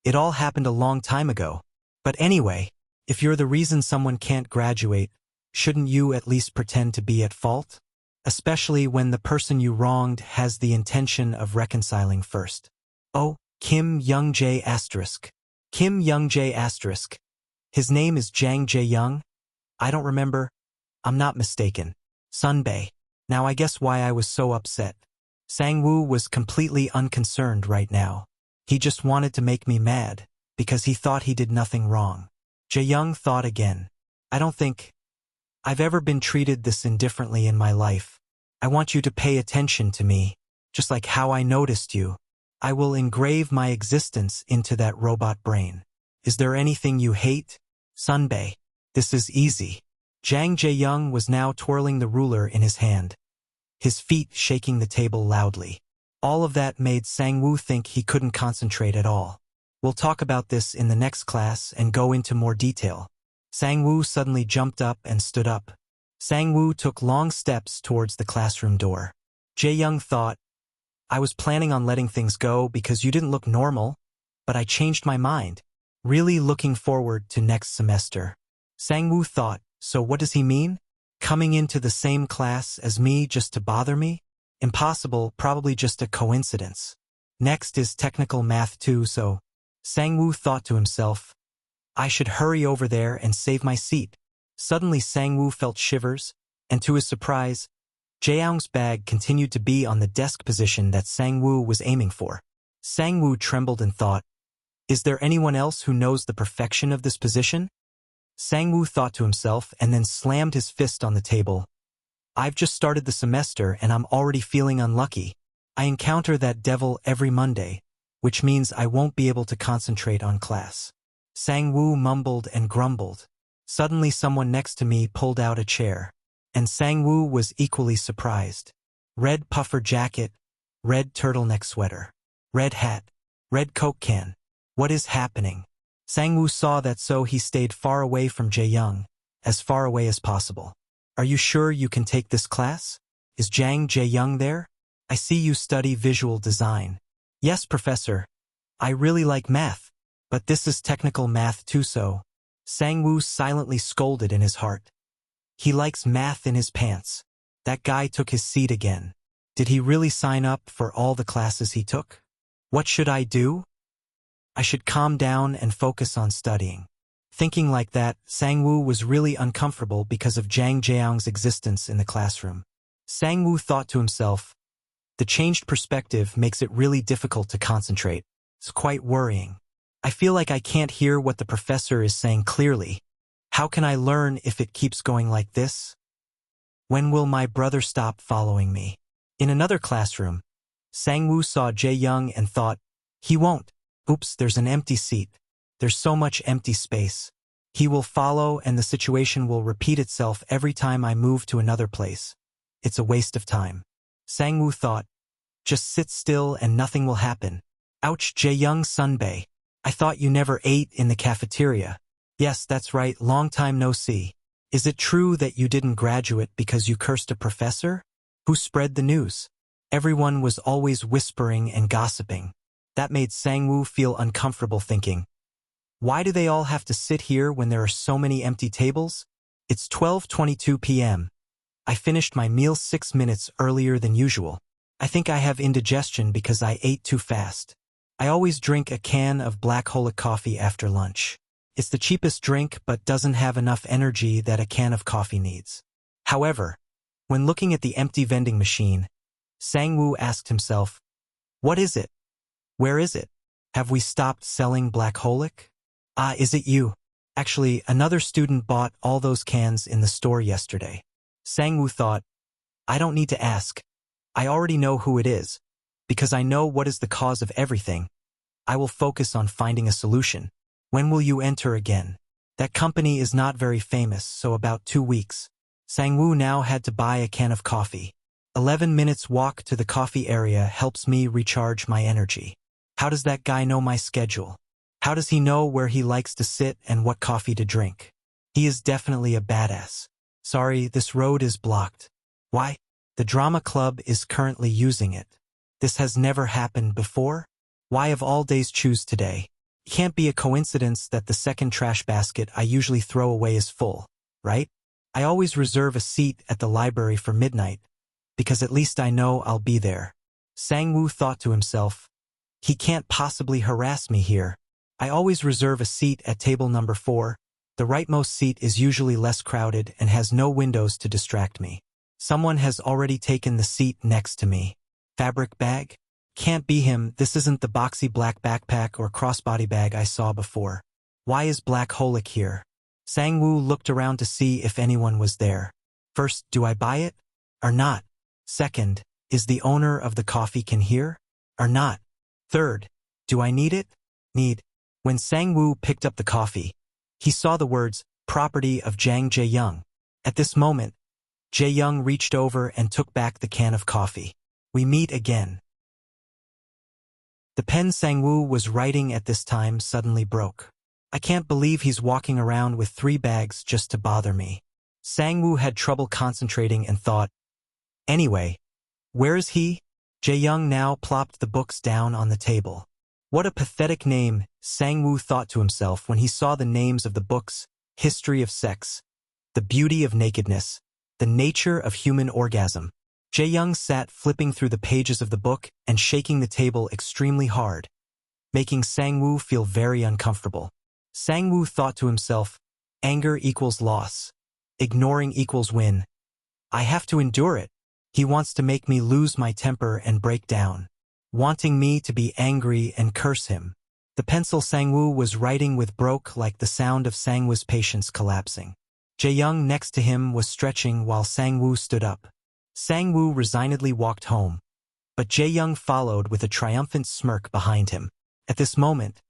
It all happened a long time ago. But anyway, if you're the reason someone can't graduate, shouldn't you at least pretend to be at fault? Especially when the person you wronged has the intention of reconciling first. Oh, Kim Young-jae asterisk. Kim Young-jae asterisk. His name is Jang Jae-young? I don't remember. I'm not mistaken. Sunbae. Now I guess why I was so upset. Sang-woo was completely unconcerned right now. He just wanted to make me mad, because he thought he did nothing wrong. Jae-young thought again. I don't think I've ever been treated this indifferently in my life. I want you to pay attention to me, just like how I noticed you. I will engrave my existence into that robot brain. Is there anything you hate? Sunbae. This is easy. Jang Jae-young was now twirling the ruler in his hand, his feet shaking the table loudly. All of that made Sang-woo think he couldn't concentrate at all. We'll talk about this in the next class and go into more detail. Sang-woo suddenly jumped up and stood up. Sang-woo took long steps towards the classroom door. Jae-young thought, I was planning on letting things go because you didn't look normal, but I changed my mind. Really looking forward to next semester. Sang-woo thought, so what does he mean? Coming into the same class as me just to bother me? Impossible, probably just a coincidence. Next is technical math too, so Sang-woo thought to himself, I should hurry over there and save my seat. Suddenly Sang-woo felt shivers, and to his surprise, Jae-young's bag continued to be on the desk position that Sang-woo was aiming for. Sang-woo trembled and thought, is there anyone else who knows the perfection of this position? Sang-woo thought to himself and then slammed his fist on the table. I've just started the semester and I'm already feeling unlucky. I encounter that devil every Monday, which means I won't be able to concentrate on class. Sang-woo mumbled and grumbled. Suddenly someone next to me pulled out a chair, and Sang-woo was equally surprised. Red puffer jacket, red turtleneck sweater, red hat, red Coke can. What is happening? Sang-woo saw that, so he stayed far away from Jae-young, as far away as possible. Are you sure you can take this class? Is Jang Jae-young there? I see you study visual design. Yes, professor. I really like math, but this is technical math too, so. Sang-woo silently scolded in his heart. He likes math in his pants. That guy took his seat again. Did he really sign up for all the classes he took? What should I do? I should calm down and focus on studying. Thinking like that, Sang-woo was really uncomfortable because of Jang Jae-young's existence in the classroom. Sang-woo thought to himself, the changed perspective makes it really difficult to concentrate. It's quite worrying. I feel like I can't hear what the professor is saying clearly. How can I learn if it keeps going like this? When will my brother stop following me? In another classroom, Sang-woo saw Jae-young and thought, he won't. Oops, there's an empty seat. There's so much empty space. He will follow and the situation will repeat itself every time I move to another place. It's a waste of time. Sang-woo thought, just sit still and nothing will happen. Ouch, Jae-young Sunbae. I thought you never ate in the cafeteria. Yes, that's right, long time no see. Is it true that you didn't graduate because you cursed a professor? Who spread the news? Everyone was always whispering and gossiping. That made Sang-woo feel uncomfortable thinking, why do they all have to sit here when there are so many empty tables? It's 12:22 p.m. I finished my meal 6 minutes earlier than usual. I think I have indigestion because I ate too fast. I always drink a can of black holic coffee after lunch. It's the cheapest drink but doesn't have enough energy that a can of coffee needs. However, when looking at the empty vending machine, Sang-woo asked himself, what is it? Where is it? Have we stopped selling black holic? Ah, is it you? Actually, another student bought all those cans in the store yesterday. Sang-woo thought, I don't need to ask. I already know who it is. Because I know what is the cause of everything. I will focus on finding a solution. When will you enter again? That company is not very famous, so about 2 weeks. Sang-woo now had to buy a can of coffee. 11 minutes walk to the coffee area helps me recharge my energy. How does that guy know my schedule? How does he know where he likes to sit and what coffee to drink? He is definitely a badass. Sorry, this road is blocked. Why? The drama club is currently using it. This has never happened before? Why of all days choose today? It can't be a coincidence that the second trash basket I usually throw away is full, right? I always reserve a seat at the library for midnight, because at least I know I'll be there. Sang-woo thought to himself, he can't possibly harass me here. I always reserve a seat at table number 4. The rightmost seat is usually less crowded and has no windows to distract me. Someone has already taken the seat next to me. Fabric bag? Can't be him, this isn't the boxy black backpack or crossbody bag I saw before. Why is Black Holic here? Sang-woo looked around to see if anyone was there. First, do I buy it? Or not? Second, is the owner of the coffee can hear? Or not? Third, do I need it? Need. When Sang-woo picked up the coffee, he saw the words, property of Jang Jae-young. At this moment, Jae-young reached over and took back the can of coffee. We meet again. The pen Sang-woo was writing at this time suddenly broke. I can't believe he's walking around with 3 bags just to bother me. Sang-woo had trouble concentrating and thought, anyway, where is he? Jae-young now plopped the books down on the table. What a pathetic name, Sang-woo thought to himself when he saw the names of the books: History of Sex, The Beauty of Nakedness, The Nature of Human Orgasm. Jae-young sat flipping through the pages of the book and shaking the table extremely hard, making Sang-woo feel very uncomfortable. Sang-woo thought to himself, anger equals loss. Ignoring equals win. I have to endure it. He wants to make me lose my temper and break down, wanting me to be angry and curse him. The pencil Sang-woo was writing with broke like the sound of Sang-woo's patience collapsing. Jae-young next to him was stretching while Sang-woo stood up. Sang-woo resignedly walked home, but Jae-young followed with a triumphant smirk behind him. At this moment,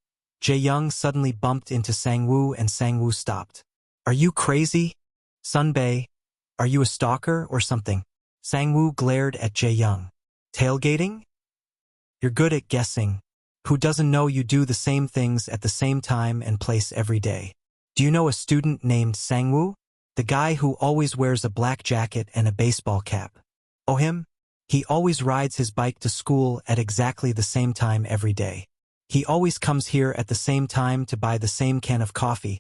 Jae-young suddenly bumped into Sang-woo and Sang-woo stopped. Are you crazy? Sunbae, are you a stalker or something? Sang-woo glared at Jae-young. Tailgating? You're good at guessing. Who doesn't know you do the same things at the same time and place every day? Do you know a student named Sang-woo? The guy who always wears a black jacket and a baseball cap. Oh, him? He always rides his bike to school at exactly the same time every day. He always comes here at the same time to buy the same can of coffee.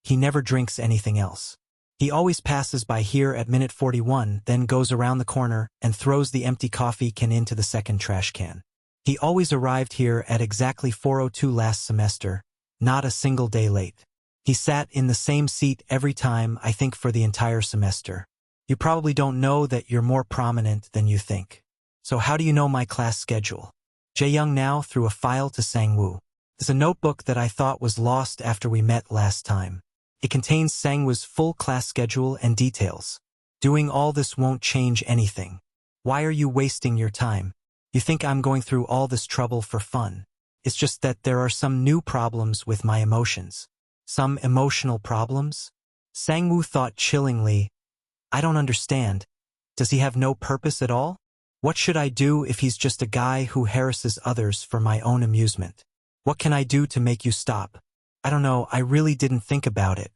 He never drinks anything else. He always passes by here at minute 41, then goes around the corner and throws the empty coffee can into the second trash can. He always arrived here at exactly 4:02 last semester, not a single day late. He sat in the same seat every time, I think for the entire semester. You probably don't know that you're more prominent than you think. So how do you know my class schedule? Jae-young now threw a file to Sang-woo. It's a notebook that I thought was lost after we met last time. It contains Sang-woo's full class schedule and details. Doing all this won't change anything. Why are you wasting your time? You think I'm going through all this trouble for fun? It's just that there are some new problems with my emotions. Some emotional problems? Sang-woo thought chillingly. I don't understand. Does he have no purpose at all? What should I do if he's just a guy who harasses others for my own amusement? What can I do to make you stop? I don't know, I really didn't think about it.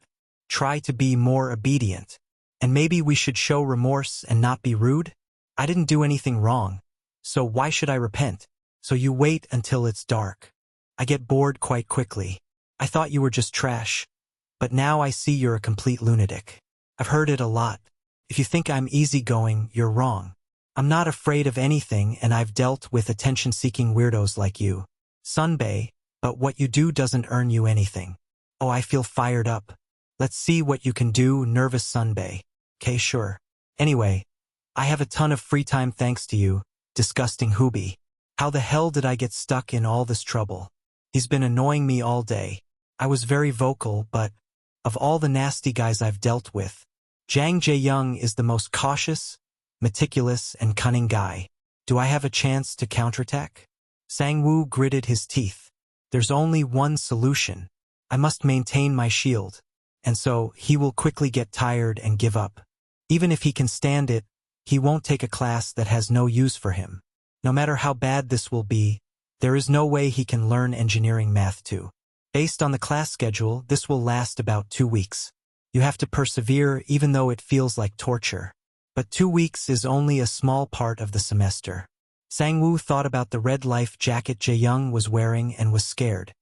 Try to be more obedient. And maybe we should show remorse and not be rude? I didn't do anything wrong. So why should I repent? So you wait until it's dark. I get bored quite quickly. I thought you were just trash. But now I see you're a complete lunatic. I've heard it a lot. If you think I'm easygoing, you're wrong. I'm not afraid of anything and I've dealt with attention-seeking weirdos like you. Sunbae, but what you do doesn't earn you anything. Oh, I feel fired up. Let's see what you can do, nervous Sunbae. Okay, sure. Anyway, I have a ton of free time thanks to you, disgusting hoobie. How the hell did I get stuck in all this trouble? He's been annoying me all day. I was very vocal, but of all the nasty guys I've dealt with, Jang Jae-young is the most cautious, meticulous, and cunning guy. Do I have a chance to counterattack? Sang-woo gritted his teeth. There's only one solution. I must maintain my shield. And so, he will quickly get tired and give up. Even if he can stand it, he won't take a class that has no use for him. No matter how bad this will be, there is no way he can learn engineering math too. Based on the class schedule, this will last about 2 weeks. You have to persevere even though it feels like torture. But 2 weeks is only a small part of the semester. Sang-woo thought about the red life jacket Jae-young was wearing and was scared.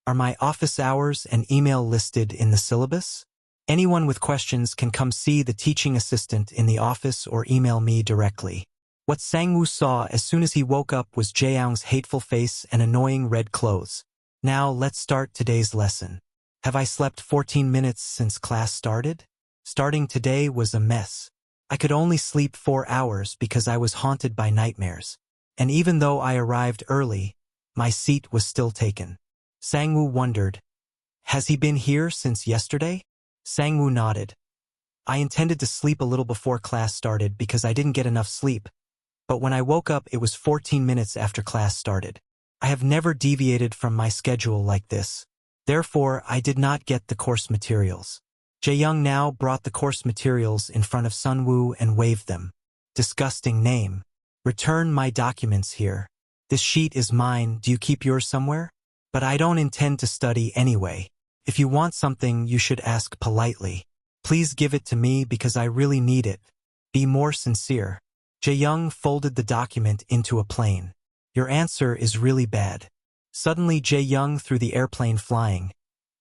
Are my office hours and email listed in the syllabus? Anyone with questions can come see the teaching assistant in the office or email me directly. What Sang-woo saw as soon as he woke up was Jae-young's hateful face and annoying red clothes. Now let's start today's lesson. Have I slept 14 minutes since class started? Starting today was a mess. I could only sleep 4 hours because I was haunted by nightmares. And even though I arrived early, my seat was still taken. Sangwoo wondered, has he been here since yesterday? Sangwoo nodded. I intended to sleep a little before class started because I didn't get enough sleep, but when I woke up it was 14 minutes after class started. I have never deviated from my schedule like this. Therefore, I did not get the course materials. Jae-young now brought the course materials in front of Sunwoo and waved them. Disgusting name. Return my documents here. This sheet is mine, do you keep yours somewhere? But I don't intend to study anyway. If you want something, you should ask politely. Please give it to me because I really need it. Be more sincere. Jae-young folded the document into a plane. Your answer is really bad. Suddenly Jae-young threw the airplane flying,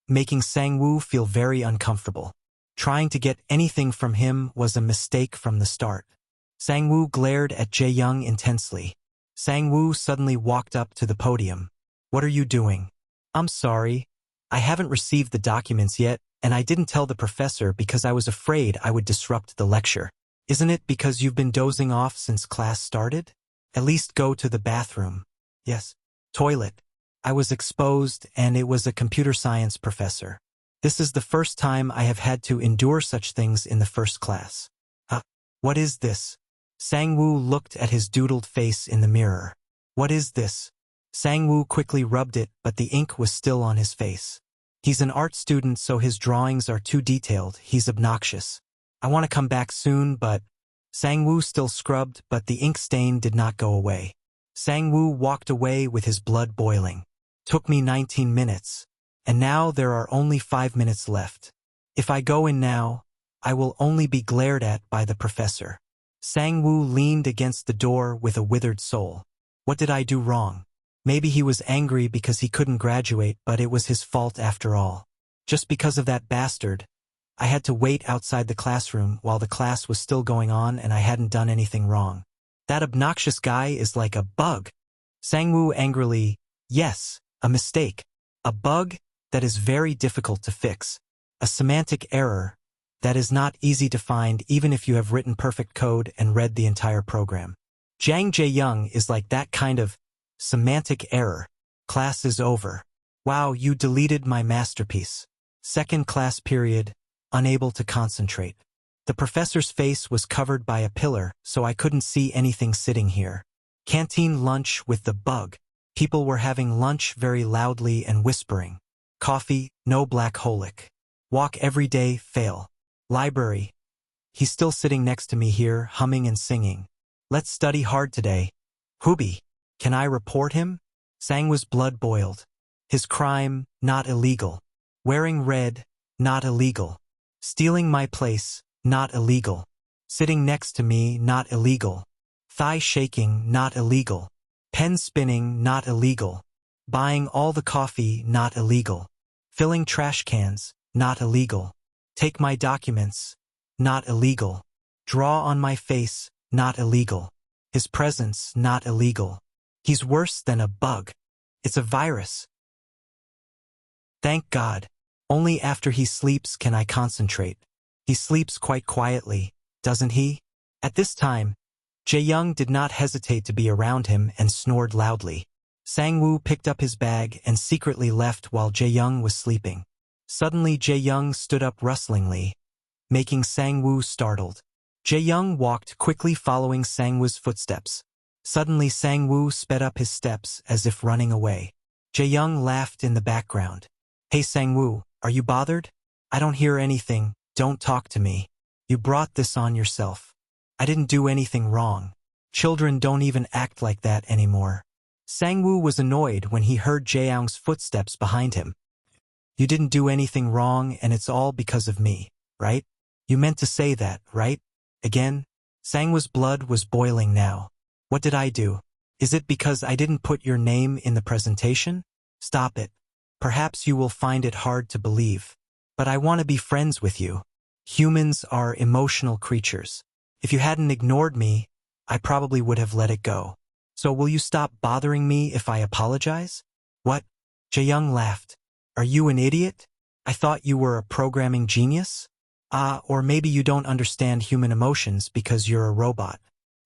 making Sangwoo feel very uncomfortable. Trying to get anything from him was a mistake from the start. Sangwoo glared at Jae-young intensely. Sangwoo suddenly walked up to the podium. What are you doing? I'm sorry. I haven't received the documents yet, and I didn't tell the professor because I was afraid I would disrupt the lecture. Isn't it because you've been dozing off since class started? At least go to the bathroom. Yes. Toilet. I was exposed, and it was a computer science professor. This is the first time I have had to endure such things in the first class. What is this? Sangwoo looked at his doodled face in the mirror. What is this? Sangwoo quickly rubbed it, but the ink was still on his face. He's an art student, so his drawings are too detailed. He's obnoxious. I want to come back soon, but... Sangwoo still scrubbed, but the ink stain did not go away. Sangwoo walked away with his blood boiling. Took me 19 minutes. And now there are only 5 minutes left. If I go in now, I will only be glared at by the professor. Sangwoo leaned against the door with a withered soul. What did I do wrong? Maybe he was angry because he couldn't graduate, but it was his fault after all. Just because of that bastard, I had to wait outside the classroom while the class was still going on and I hadn't done anything wrong. That obnoxious guy is like a bug. Sangwoo angrily, yes, a mistake. A bug that is very difficult to fix. A semantic error that is not easy to find even if you have written perfect code and read the entire program. Jang Jae-young is like that kind of semantic error. Class is over. Wow, you deleted my masterpiece. Second class period, unable to concentrate. The professor's face was covered by a pillar, so I couldn't see anything sitting here. Canteen lunch with the bug. People were having lunch very loudly and whispering. Coffee, no black holic. Walk every day, fail. Library. He's still sitting next to me here, humming and singing. Let's study hard today. Hubi. Can I report him? Sangwoo's blood boiled. His crime, not illegal. Wearing red, not illegal. Stealing my place, not illegal. Sitting next to me, not illegal. Thigh shaking, not illegal. Pen spinning, not illegal. Buying all the coffee, not illegal. Filling trash cans, not illegal. Take my documents, not illegal. Draw on my face, not illegal. His presence, not illegal. He's worse than a bug. It's a virus. Thank God. Only after he sleeps can I concentrate. He sleeps quite quietly, doesn't he? At this time, Jae-young did not hesitate to be around him and snored loudly. Sangwoo picked up his bag and secretly left while Jae-young was sleeping. Suddenly Jae-young stood up rustlingly, making Sangwoo startled. Jae-young walked quickly following Sangwoo's footsteps. Suddenly Sangwoo sped up his steps as if running away. Jae-young laughed in the background. Hey Sangwoo, are you bothered? I don't hear anything, don't talk to me. You brought this on yourself. I didn't do anything wrong. Children don't even act like that anymore. Sangwoo was annoyed when he heard Jae-young's footsteps behind him. You didn't do anything wrong and it's all because of me, right? You meant to say that, right? Again? Sangwoo's blood was boiling now. What did I do? Is it because I didn't put your name in the presentation? Stop it. Perhaps you will find it hard to believe. But I want to be friends with you. Humans are emotional creatures. If you hadn't ignored me, I probably would have let it go. So will you stop bothering me if I apologize? What? Jae-young laughed. Are you an idiot? I thought you were a programming genius? Or maybe you don't understand human emotions because you're a robot.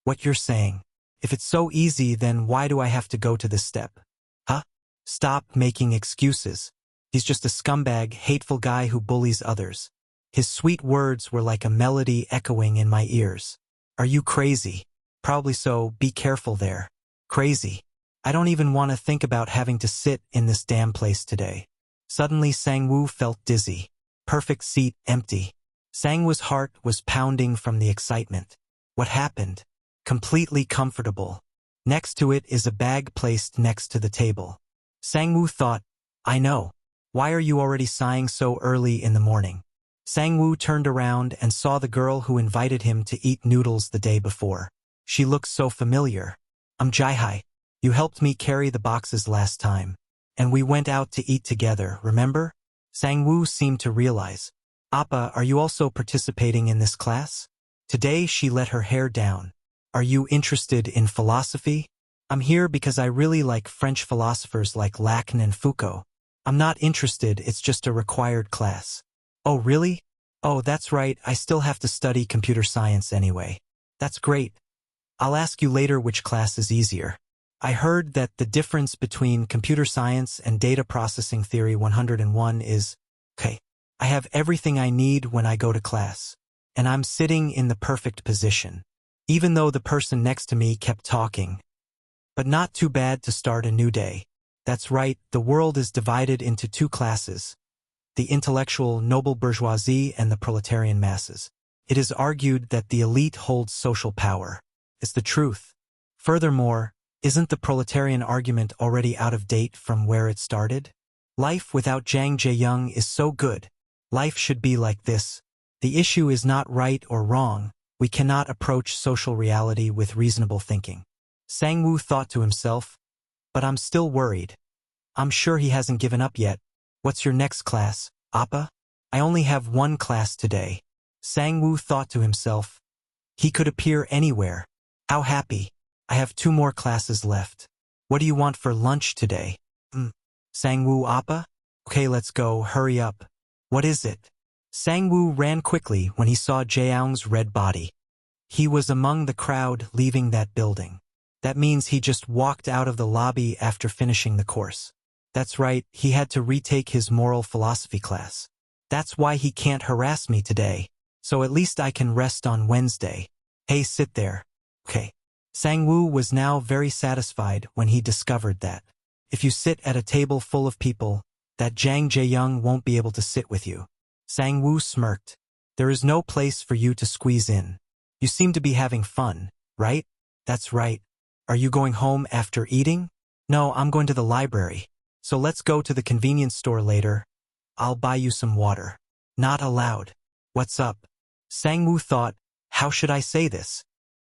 What you're saying. If it's so easy, then why do I have to go to this step? Huh? Stop making excuses. He's just a scumbag, hateful guy who bullies others. His sweet words were like a melody echoing in my ears. Are you crazy? Probably so, be careful there. Crazy. I don't even want to think about having to sit in this damn place today. Suddenly Sang-woo felt dizzy. Perfect seat empty. Sang-woo's heart was pounding from the excitement. What happened? Completely comfortable. Next to it is a bag placed next to the table. Sang-woo thought, I know. Why are you already sighing so early in the morning? Sang-woo turned around and saw the girl who invited him to eat noodles the day before. She looked so familiar. Jae-hai. You helped me carry the boxes last time. And we went out to eat together, remember? Sang-woo seemed to realize. Appa, are you also participating in this class? Today she let her hair down. Are you interested in philosophy? I'm here because I really like French philosophers like Lacan and Foucault. I'm not interested, it's just a required class. Oh, really? Oh, that's right, I still have to study computer science anyway. That's great. I'll ask you later which class is easier. I heard that the difference between computer science and data processing theory 101 is, okay, I have everything I need when I go to class. And I'm sitting in the perfect position. Even though the person next to me kept talking. But not too bad to start a new day. That's right, the world is divided into two classes. The intellectual noble bourgeoisie and the proletarian masses. It is argued that the elite holds social power. It's the truth. Furthermore, isn't the proletarian argument already out of date from where it started? Life without Jang Jae-young is so good. Life should be like this. The issue is not right or wrong. We cannot approach social reality with reasonable thinking. Sang-woo thought to himself, but I'm still worried. I'm sure he hasn't given up yet. What's your next class, Appa? I only have one class today. Sang-woo thought to himself. He could appear anywhere. How happy. I have 2 more classes left. What do you want for lunch today? Sang-woo, Appa? Okay, let's go, hurry up. What is it? Sang-woo ran quickly when he saw Jaeyoung's red body. He was among the crowd leaving that building. That means he just walked out of the lobby after finishing the course. That's right, he had to retake his moral philosophy class. That's why he can't harass me today. So at least I can rest on Wednesday. Hey, sit there. Okay. Sang-woo was now very satisfied when he discovered that. If you sit at a table full of people, that Jang Jae-young won't be able to sit with you. Sang-woo smirked. There is no place for you to squeeze in. You seem to be having fun, right? That's right. Are you going home after eating? No, I'm going to the library. So let's go to the convenience store later. I'll buy you some water. Not allowed. What's up? Sang-woo thought, how should I say this?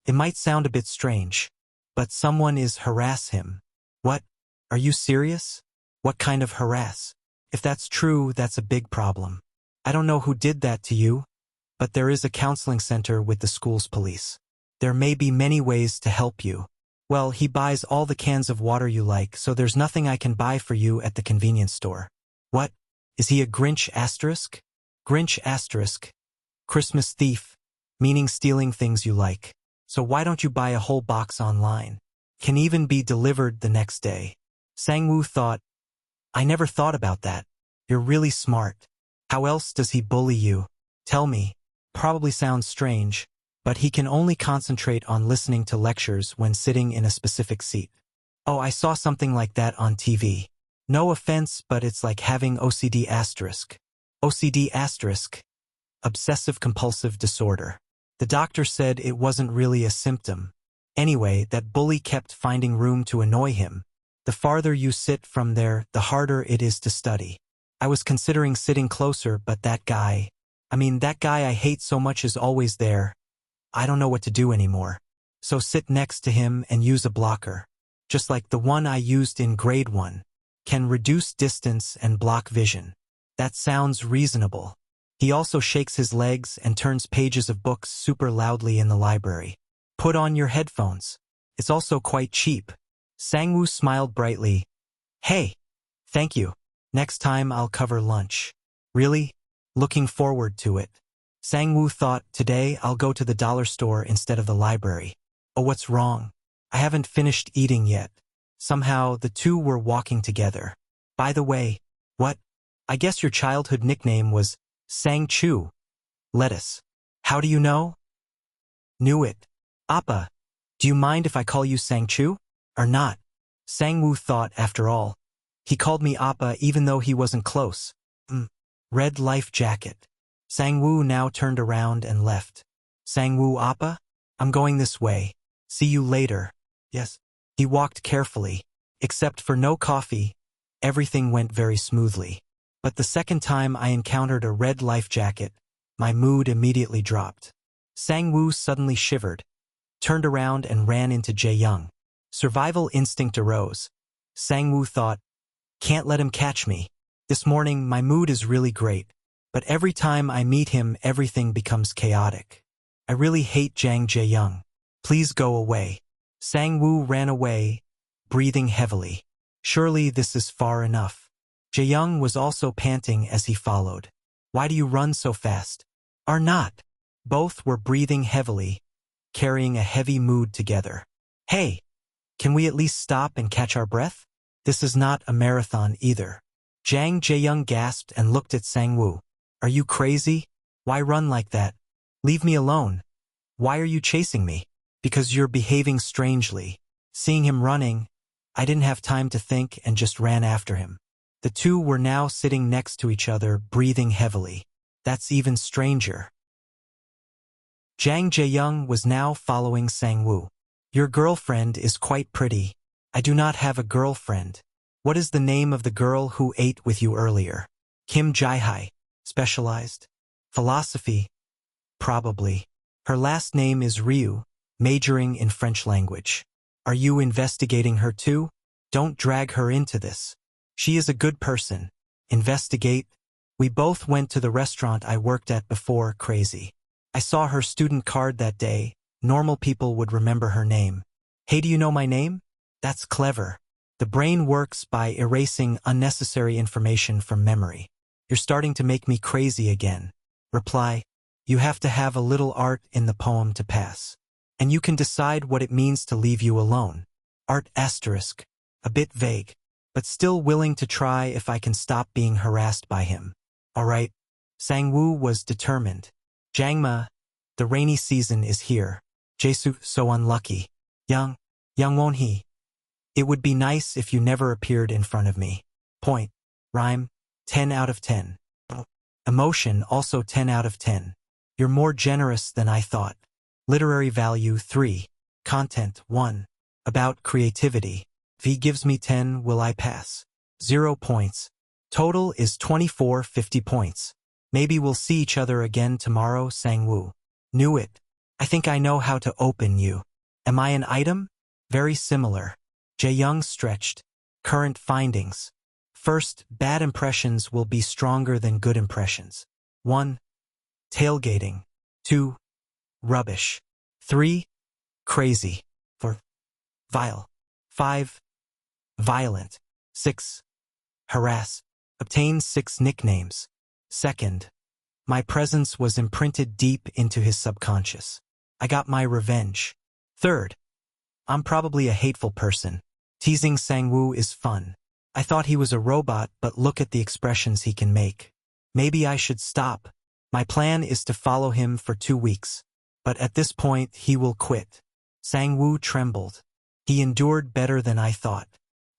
It might sound a bit strange, but someone is harass him. What? Are you serious? What kind of harass? If that's true, that's a big problem. I don't know who did that to you, but there is a counseling center with the school's police. There may be many ways to help you. Well, he buys all the cans of water you like, so there's nothing I can buy for you at the convenience store. What? Is he a Grinch asterisk? Grinch asterisk. Christmas thief, meaning stealing things you like. So why don't you buy a whole box online? Can even be delivered the next day. Sang-woo thought, I never thought about that. You're really smart. How else does he bully you? Tell me. Probably sounds strange, but he can only concentrate on listening to lectures when sitting in a specific seat. Oh, I saw something like that on TV. No offense, but it's like having OCD asterisk. OCD asterisk. Obsessive-compulsive disorder. The doctor said it wasn't really a symptom. Anyway, that bully kept finding room to annoy him. The farther you sit from there, the harder it is to study. I was considering sitting closer, but that guy I hate so much is always there. I don't know what to do anymore. So sit next to him and use a blocker. Just like the one I used in grade 1. Can reduce distance and block vision. That sounds reasonable. He also shakes his legs and turns pages of books super loudly in the library. Put on your headphones. It's also quite cheap. Sang-woo smiled brightly. Hey, thank you. Next time I'll cover lunch. Really? Looking forward to it. Sang-woo thought, today I'll go to the dollar store instead of the library. Oh, what's wrong? I haven't finished eating yet. Somehow, the two were walking together. By the way, what? I guess your childhood nickname was Sang-chu. Lettuce. How do you know? Knew it. Appa, do you mind if I call you Sang-chu? Or not? Sang-woo thought, after all. He called me Appa even though he wasn't close. Red life jacket. Sang-woo now turned around and left. Sang-woo, Appa? I'm going this way. See you later. Yes. He walked carefully. Except for no coffee, everything went very smoothly. But the second time I encountered a red life jacket, my mood immediately dropped. Sang-woo suddenly shivered, turned around and ran into Jae-young. Survival instinct arose. Sang-woo thought, can't let him catch me. This morning my mood is really great, but every time I meet him everything becomes chaotic. I really hate Jae-young. Please go away. Sang-woo ran away, breathing heavily. Surely this is far enough. Jae-young was also panting as he followed. Why do you run so fast? Or not? Both were breathing heavily, carrying a heavy mood together. Hey! Can we at least stop and catch our breath? This is not a marathon either. Jae-young gasped and looked at Sang-woo. Are you crazy? Why run like that? Leave me alone. Why are you chasing me? Because you're behaving strangely. Seeing him running, I didn't have time to think and just ran after him. The two were now sitting next to each other, breathing heavily. That's even stranger. Jae-young was now following Sang-woo. Your girlfriend is quite pretty. I do not have a girlfriend. What is the name of the girl who ate with you earlier? Kim Jae-hi. Specialized? Philosophy? Probably. Her last name is Ryu, majoring in French language. Are you investigating her too? Don't drag her into this. She is a good person. Investigate? We both went to the restaurant I worked at before. Crazy. I saw her student card that day. Normal people would remember her name. Hey, do you know my name? That's clever. The brain works by erasing unnecessary information from memory. You're starting to make me crazy again. Reply. You have to have a little art in the poem to pass. And you can decide what it means to leave you alone. Art asterisk. A bit vague, but still willing to try if I can stop being harassed by him. All right. Sang-woo was determined. Jangma, the rainy season is here. Jesu, so unlucky. Young won't he? It would be nice if you never appeared in front of me. Point. Rhyme. 10 out of 10. Emotion also 10 out of 10. You're more generous than I thought. Literary value 3. Content 1. About creativity. V gives me 10, will I pass? 0 points. Total is 24, 50 points. Maybe we'll see each other again tomorrow, Sang-woo. Knew it. I think I know how to open you. Am I an item? Very similar. Jae-young stretched. Current findings. First, bad impressions will be stronger than good impressions. 1. Tailgating. 2. Rubbish. 3. Crazy. 4. Vile. 5. Violent. 6. Harass. Obtain 6 nicknames. Second, my presence was imprinted deep into his subconscious. I got my revenge. Third, I'm probably a hateful person. Teasing Sang-woo is fun. I thought he was a robot, but look at the expressions he can make. Maybe I should stop. My plan is to follow him for 2 weeks. But at this point, he will quit. Sang-woo trembled. He endured better than I thought.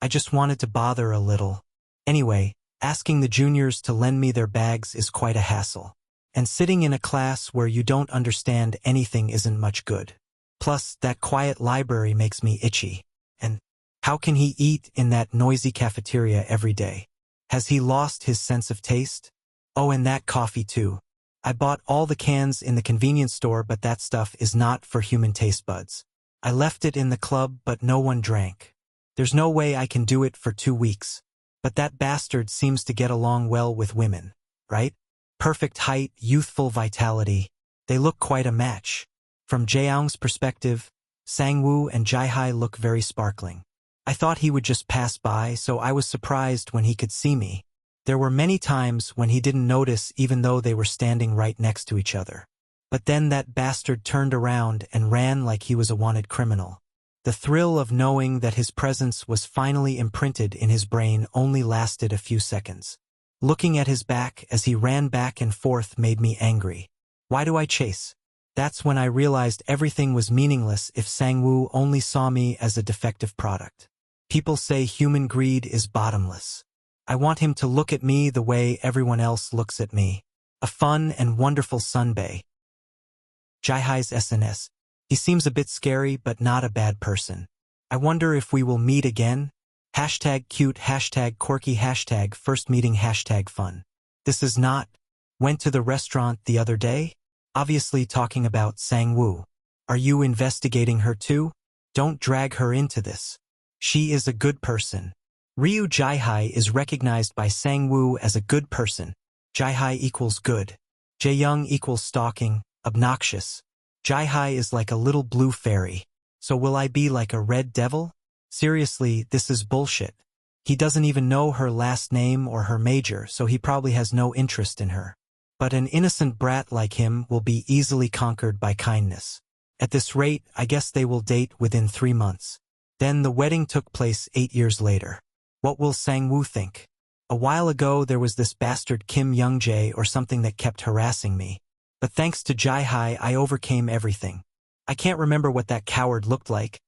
I just wanted to bother a little. Anyway, asking the juniors to lend me their bags is quite a hassle. And sitting in a class where you don't understand anything isn't much good. Plus, that quiet library makes me itchy. And how can he eat in that noisy cafeteria every day? Has he lost his sense of taste? Oh, and that coffee too. I bought all the cans in the convenience store, but that stuff is not for human taste buds. I left it in the club, but no one drank. There's no way I can do it for 2 weeks. But that bastard seems to get along well with women, right? Perfect height, youthful vitality. They look quite a match. From Jae-young's perspective, Sang-woo and Jae-hi look very sparkling. I thought he would just pass by, so I was surprised when he could see me. There were many times when he didn't notice even though they were standing right next to each other. But then that bastard turned around and ran like he was a wanted criminal. The thrill of knowing that his presence was finally imprinted in his brain only lasted a few seconds. Looking at his back as he ran back and forth made me angry. Why do I chase? That's when I realized everything was meaningless if Sang-woo only saw me as a defective product. People say human greed is bottomless. I want him to look at me the way everyone else looks at me. A fun and wonderful sunbae. Jaihai's SNS. He seems a bit scary but not a bad person. I wonder if we will meet again? Hashtag cute, hashtag quirky, hashtag first meeting, hashtag fun. This is not. Went to the restaurant the other day? Obviously talking about Sang-woo. Are you investigating her too? Don't drag her into this. She is a good person. Ryu Jaihai is recognized by Sang-woo as a good person. Jaihai equals good. Jaeyoung equals stalking, obnoxious. Jaihai is like a little blue fairy. So will I be like a red devil? Seriously, this is bullshit. He doesn't even know her last name or her major, so he probably has no interest in her. But an innocent brat like him will be easily conquered by kindness. At this rate, I guess they will date within 3 months. Then the wedding took place 8 years later. What will Sang-woo think? A while ago there was this bastard Kim Young-jae or something that kept harassing me. But thanks to Jaihai I overcame everything. I can't remember what that coward looked like,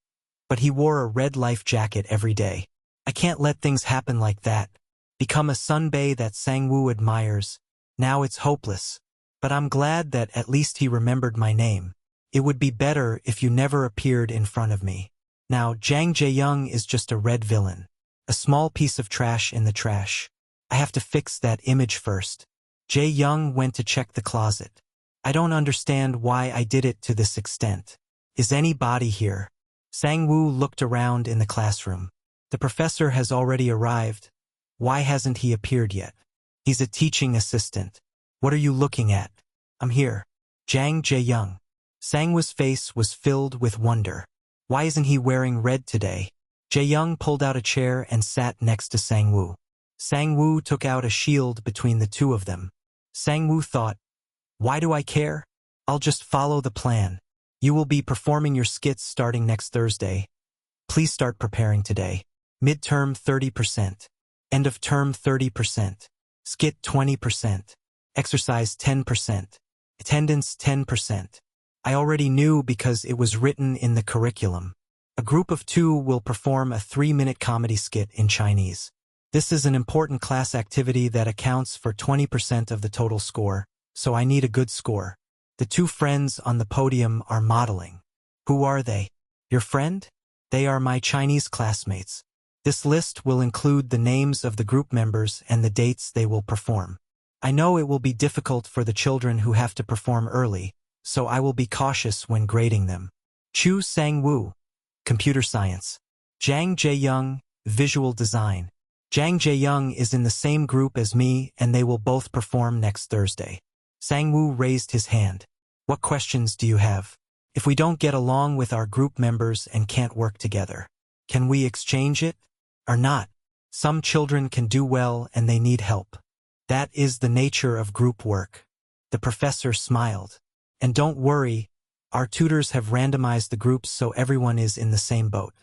but he wore a red life jacket every day. I can't let things happen like that. Become a sunbae that Sang-woo admires. Now it's hopeless. But I'm glad that at least he remembered my name. It would be better if you never appeared in front of me. Now Jang Jae-young is just a red villain. A small piece of trash in the trash. I have to fix that image first. Jae-young went to check the closet. I don't understand why I did it to this extent. Is anybody here? Sang-woo looked around in the classroom. The professor has already arrived. Why hasn't he appeared yet? He's a teaching assistant. What are you looking at? I'm here. Jang Jae-young. Sang-woo's face was filled with wonder. Why isn't he wearing red today? Jae-young pulled out a chair and sat next to Sang-woo. Sang-woo took out a shield between the two of them. Sang-woo thought, why do I care? I'll just follow the plan. You will be performing your skits starting next Thursday. Please start preparing today. Midterm 30%. End of term 30%. Skit 20%. Exercise 10%. Attendance 10%. I already knew because it was written in the curriculum. A group of 2 will perform a 3-minute comedy skit in Chinese. This is an important class activity that accounts for 20% of the total score, so I need a good score. The 2 friends on the podium are modeling. Who are they? Your friend? They are my Chinese classmates. This list will include the names of the group members and the dates they will perform. I know it will be difficult for the children who have to perform early, so I will be cautious when grading them. Chu Sang-woo, Computer Science. Jang Jae-young, Visual Design. Jang Jae-young is in the same group as me and they will both perform next Thursday. Sang-woo raised his hand. What questions do you have? If we don't get along with our group members and can't work together, can we exchange it? Or not? Some children can do well and they need help. That is the nature of group work. The professor smiled. And don't worry, our tutors have randomized the groups so everyone is in the same boat.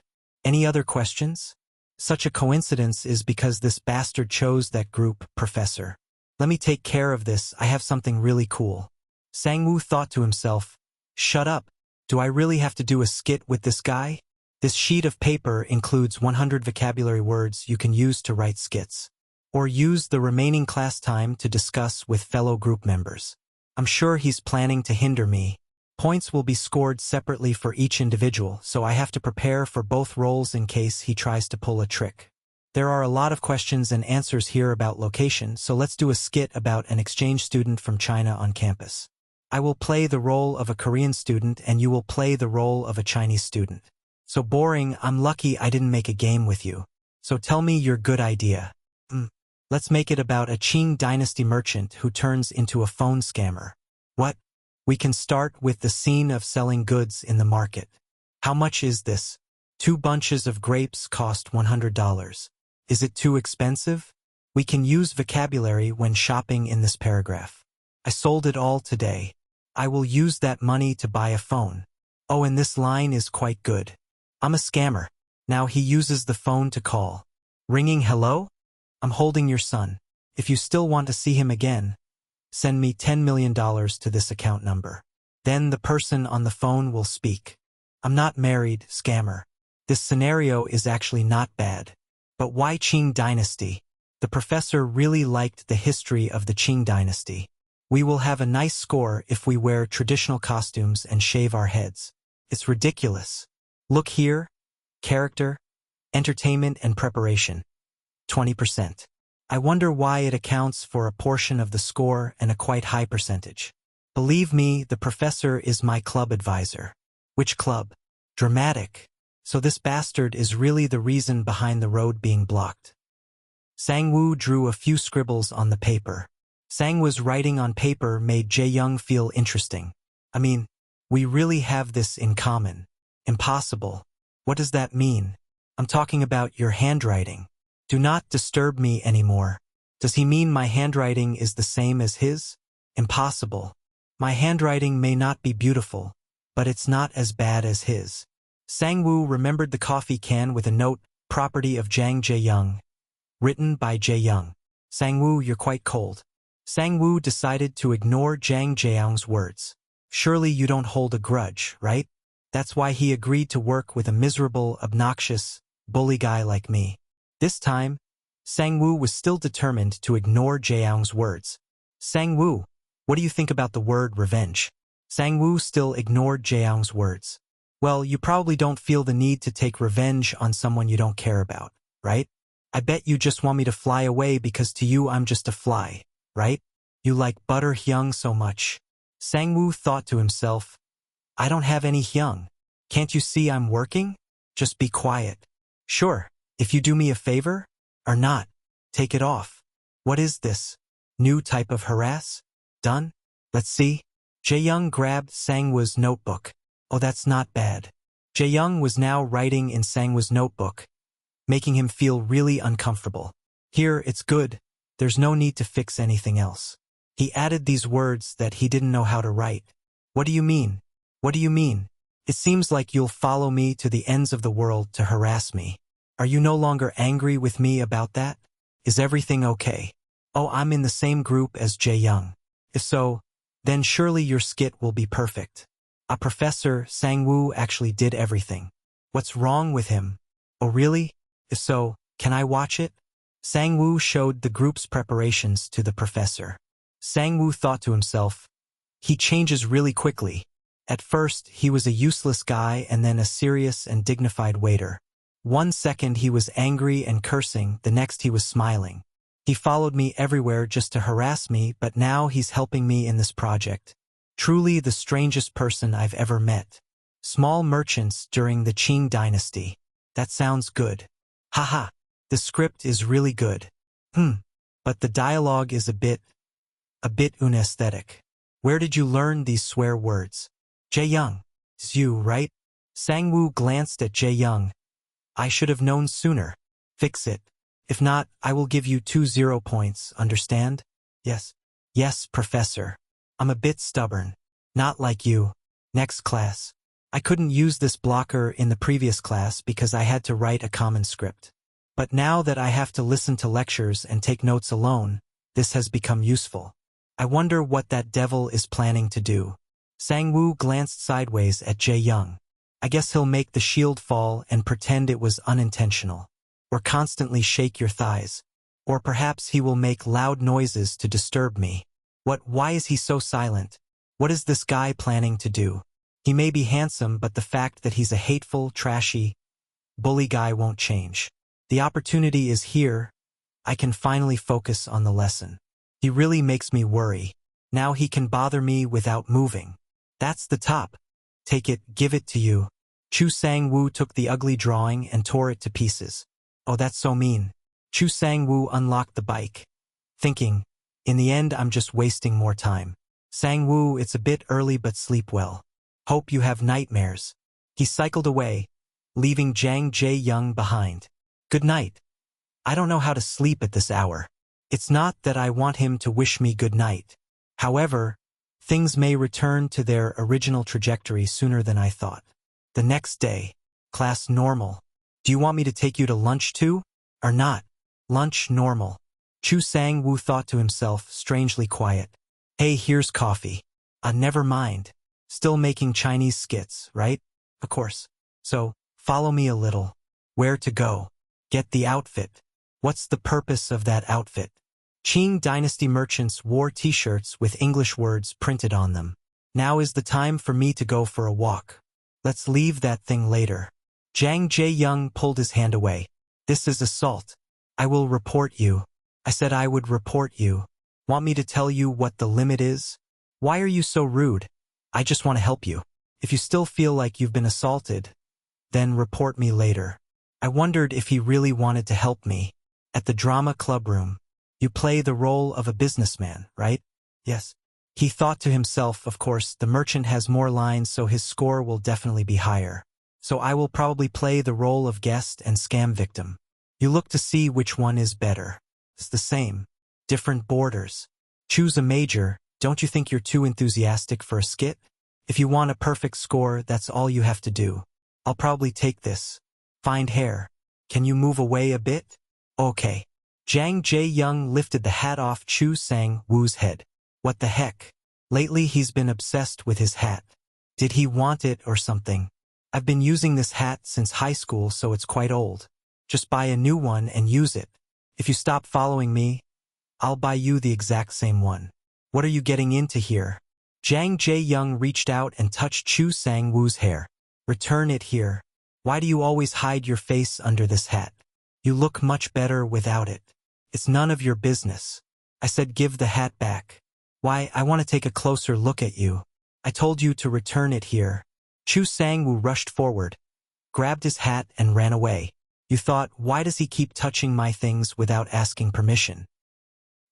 Any other questions? Such a coincidence is because this bastard chose that group, Professor. Let me take care of this, I have something really cool. Sang-woo thought to himself, shut up, do I really have to do a skit with this guy? This sheet of paper includes 100 vocabulary words you can use to write skits. Or use the remaining class time to discuss with fellow group members. I'm sure he's planning to hinder me. Points will be scored separately for each individual, so I have to prepare for both roles in case he tries to pull a trick. There are a lot of questions and answers here about location, so let's do a skit about an exchange student from China on campus. I will play the role of a Korean student and you will play the role of a Chinese student. So boring, I'm lucky I didn't make a game with you. So tell me your good idea. Let's make it about a Qing dynasty merchant who turns into a phone scammer. What? We can start with the scene of selling goods in the market. How much is this? 2 bunches of grapes cost $100. Is it too expensive? We can use vocabulary when shopping in this paragraph. I sold it all today. I will use that money to buy a phone. Oh, and this line is quite good. I'm a scammer. Now he uses the phone to call. Ringing hello? I'm holding your son. If you still want to see him again, send me $10 million to this account number. Then the person on the phone will speak. I'm not married, scammer. This scenario is actually not bad. But why Qing dynasty? The professor really liked the history of the Qing dynasty. We will have a nice score if we wear traditional costumes and shave our heads. It's ridiculous. Look here. Character, entertainment and preparation. 20%. I wonder why it accounts for a portion of the score and a quite high percentage. Believe me, the professor is my club advisor. Which club? Dramatic. So this bastard is really the reason behind the road being blocked. Sang-woo drew a few scribbles on the paper. Sang-woo's writing on paper made Jae-young feel interesting. I mean, we really have this in common. Impossible. What does that mean? I'm talking about your handwriting. Do not disturb me anymore. Does he mean my handwriting is the same as his? Impossible. My handwriting may not be beautiful, but it's not as bad as his. Sang-woo remembered the coffee can with a note, property of Jang Jae-young. Written by Jae-young. Sang-woo, you're quite cold. Sang-woo decided to ignore Jang Jae-young's words. Surely you don't hold a grudge, right? That's why he agreed to work with a miserable, obnoxious, bully guy like me. This time, Sang-woo was still determined to ignore Jae-young's words. Sang-woo, what do you think about the word revenge? Sang-woo still ignored Jae-young's words. Well, you probably don't feel the need to take revenge on someone you don't care about, right? I bet you just want me to fly away because to you I'm just a fly, right? You like butter hyung so much. Sang-woo thought to himself, I don't have any hyung. Can't you see I'm working? Just be quiet. Sure, if you do me a favor, or not, take it off. What is this? New type of harass? Done? Let's see. Jae-young grabbed Sang-woo's notebook. Oh, that's not bad. Jae-young was now writing in Sang-woo's notebook, making him feel really uncomfortable. Here, it's good. There's no need to fix anything else. He added these words that he didn't know how to write. What do you mean? What do you mean? It seems like you'll follow me to the ends of the world to harass me. Are you no longer angry with me about that? Is everything okay? Oh, I'm in the same group as Jae-young. If so, then surely your skit will be perfect. Professor Sang-woo actually did everything. What's wrong with him? Oh, really? If so, can I watch it? Sang-woo showed the group's preparations to the professor. Sang-woo thought to himself, he changes really quickly. At first, he was a useless guy and then a serious and dignified waiter. 1 second he was angry and cursing, the next he was smiling. He followed me everywhere just to harass me, but now he's helping me in this project. Truly the strangest person I've ever met. Small merchants during the Qing dynasty. That sounds good. Haha, the script is really good. But the dialogue is a bit unesthetic. Where did you learn these swear words? Jae-young. It's you, right? Sang-woo glanced at Jae-young. I should have known sooner. Fix it. If not, I will give you 2 0 points, understand? Yes. Yes, professor. I'm a bit stubborn. Not like you. Next class. I couldn't use this blocker in the previous class because I had to write a common script. But now that I have to listen to lectures and take notes alone, this has become useful. I wonder what that devil is planning to do. Sang-woo glanced sideways at Jae-young. I guess he'll make the shield fall and pretend it was unintentional. Or constantly shake your thighs. Or perhaps he will make loud noises to disturb me. Why is he so silent? What is this guy planning to do? He may be handsome, but the fact that he's a hateful, trashy, bully guy won't change. The opportunity is here. I can finally focus on the lesson. He really makes me worry. Now he can bother me without moving. That's the top. Take it, give it to you. Chu Sang-woo took the ugly drawing and tore it to pieces. Oh, that's so mean. Chu Sang-woo unlocked the bike, thinking, in the end I'm just wasting more time. Sang-woo, it's a bit early but sleep well. Hope you have nightmares. He cycled away, leaving Jang Jae-young behind. Good night. I don't know how to sleep at this hour. It's not that I want him to wish me good night. However, things may return to their original trajectory sooner than I thought. The next day, class normal. Do you want me to take you to lunch too? Or not? Lunch normal. Chu Sang-woo thought to himself, strangely quiet. Hey, here's coffee. Never mind. Still making Chinese skits, right? Of course. So, follow me a little. Where to go? Get the outfit. What's the purpose of that outfit? Qing dynasty merchants wore t-shirts with English words printed on them. Now is the time for me to go for a walk. Let's leave that thing later. Jang Jae-young pulled his hand away. This is assault. I will report you. I said I would report you. Want me to tell you what the limit is? Why are you so rude? I just want to help you. If you still feel like you've been assaulted, then report me later. I wondered if he really wanted to help me. At the drama club room, you play the role of a businessman, right? Yes. He thought to himself, of course, the merchant has more lines, so his score will definitely be higher. So I will probably play the role of guest and scam victim. You look to see which one is better. It's the same. Different borders. Choose a major. Don't you think you're too enthusiastic for a skit? If you want a perfect score, that's all you have to do. I'll probably take this. Find hair. Can you move away a bit? Okay. Jang Jae-young lifted the hat off Chu Sang-woo's head. What the heck? Lately he's been obsessed with his hat. Did he want it or something? I've been using this hat since high school, so it's quite old. Just buy a new one and use it. If you stop following me, I'll buy you the exact same one. What are you getting into here? Jang Jae-young reached out and touched Chu Sang-woo's hair. Return it here. Why do you always hide your face under this hat? You look much better without it. It's none of your business. I said give the hat back. Why, I want to take a closer look at you. I told you to return it here. Chu Sang-woo rushed forward, grabbed his hat and ran away. You thought, why does he keep touching my things without asking permission?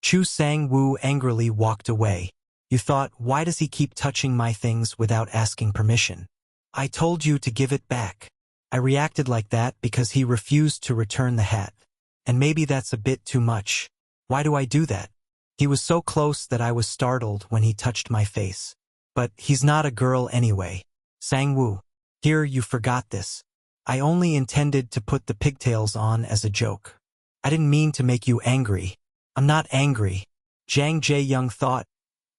Chu Sang-woo angrily walked away. You thought, why does he keep touching my things without asking permission? I told you to give it back. I reacted like that because he refused to return the hat. And maybe that's a bit too much. Why do I do that? He was so close that I was startled when he touched my face. But he's not a girl anyway. Sang-woo, here you forgot this. I only intended to put the pigtails on as a joke. I didn't mean to make you angry. I'm not angry. Jang Jae-young thought.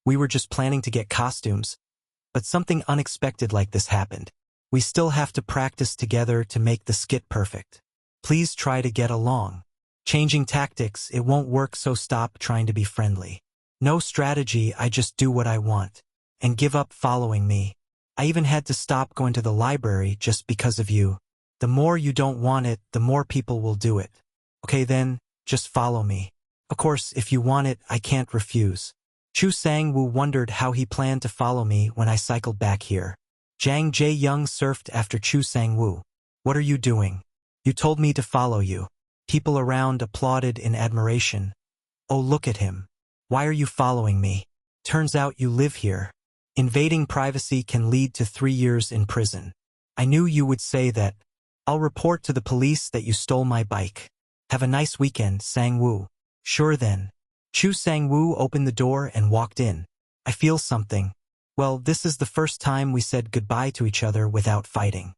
We were just planning to get costumes. But something unexpected like this happened. We still have to practice together to make the skit perfect. Please try to get along. Changing tactics, it won't work, so stop trying to be friendly. No strategy, I just do what I want. And give up following me. I even had to stop going to the library just because of you. The more you don't want it, the more people will do it. Okay then, just follow me. Of course, if you want it, I can't refuse. Chu Sang-woo wondered how he planned to follow me when I cycled back here. Jang Jae-young surfed after Chu Sang-woo. What are you doing? You told me to follow you. People around applauded in admiration. Oh, look at him. Why are you following me? Turns out you live here. Invading privacy can lead to 3 years in prison. I knew you would say that. I'll report to the police that you stole my bike. Have a nice weekend, Sang-woo. Sure then. Chu Sang-woo opened the door and walked in. I feel something. Well, this is the first time we said goodbye to each other without fighting.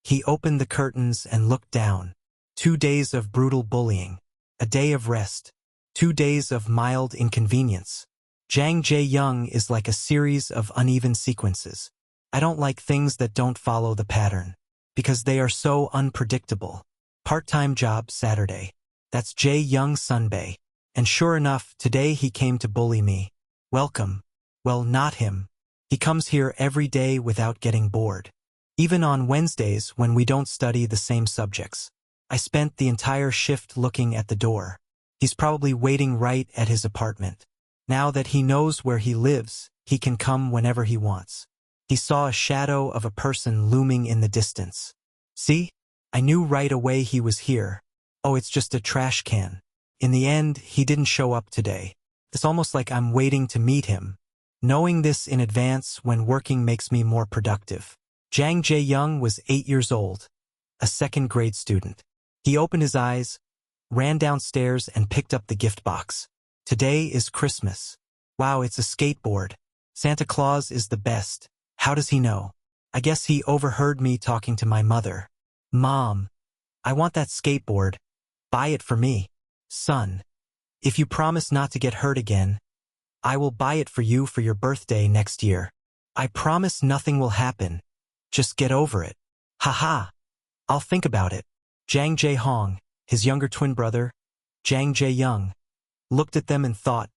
He opened the curtains and looked down. 2 days of brutal bullying. A day of rest. 2 days of mild inconvenience. Jang Jae-young is like a series of uneven sequences. I don't like things that don't follow the pattern, because they are so unpredictable. Part-time job Saturday. That's Jae-young Sunbae. And sure enough, today he came to bully me. Welcome. Well, not him. He comes here every day without getting bored. Even on Wednesdays when we don't study the same subjects. I spent the entire shift looking at the door. He's probably waiting right at his apartment. Now that he knows where he lives, he can come whenever he wants. He saw a shadow of a person looming in the distance. See? I knew right away he was here. Oh, it's just a trash can. In the end, he didn't show up today. It's almost like I'm waiting to meet him. Knowing this in advance when working makes me more productive. Jang Jae-young was 8 years old, a second-grade student. He opened his eyes, ran downstairs and picked up the gift box. Today is Christmas. Wow, it's a skateboard. Santa Claus is the best. How does he know? I guess he overheard me talking to my mother. Mom, I want that skateboard. Buy it for me. Son, if you promise not to get hurt again, I will buy it for you for your birthday next year. I promise nothing will happen. Just get over it. Haha. I'll think about it. Jang Jae-hong, his younger twin brother, Jang Jae-young, looked at them and thought,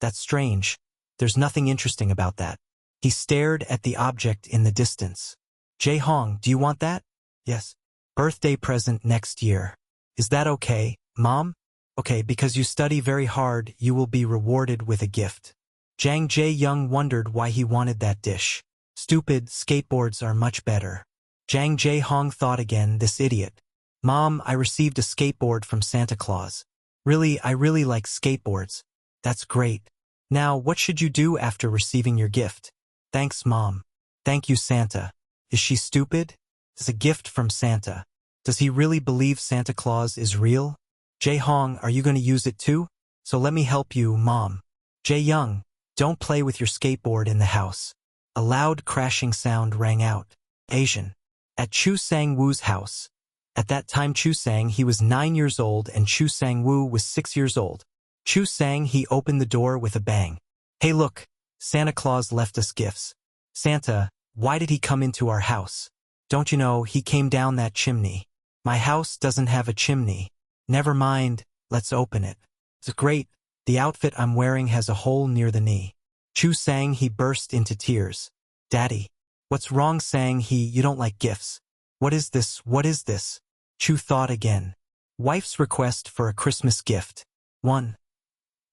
that's strange. There's nothing interesting about that. He stared at the object in the distance. Jae-hong, do you want that? Yes. Birthday present next year. Is that okay, Mom? Okay, because you study very hard, you will be rewarded with a gift. Jang Jae-young wondered why he wanted that dish. Stupid, skateboards are much better. Jang Jae-hong thought again, this idiot. Mom, I received a skateboard from Santa Claus. Really, I really like skateboards. That's great. Now, what should you do after receiving your gift? Thanks, Mom. Thank you, Santa. Is she stupid? It's a gift from Santa. Does he really believe Santa Claus is real? Jae-hong, are you going to use it too? So let me help you, Mom. Jae-young, don't play with your skateboard in the house. A loud crashing sound rang out. Asian. At Chu Sang-woo's house. At that time Chu Sang he was 9 years old and Chu Sang-woo was 6 years old. Chu Sang he opened the door with a bang. Hey look, Santa Claus left us gifts. Santa, why did he come into our house? Don't you know he came down that chimney? My house doesn't have a chimney. Never mind, let's open it. It's great, the outfit I'm wearing has a hole near the knee. Chu Sang he burst into tears. Daddy, what's wrong? Sang he, you don't like gifts. What is this? What is this? Chu thought again. Wife's request for a Christmas gift. 1.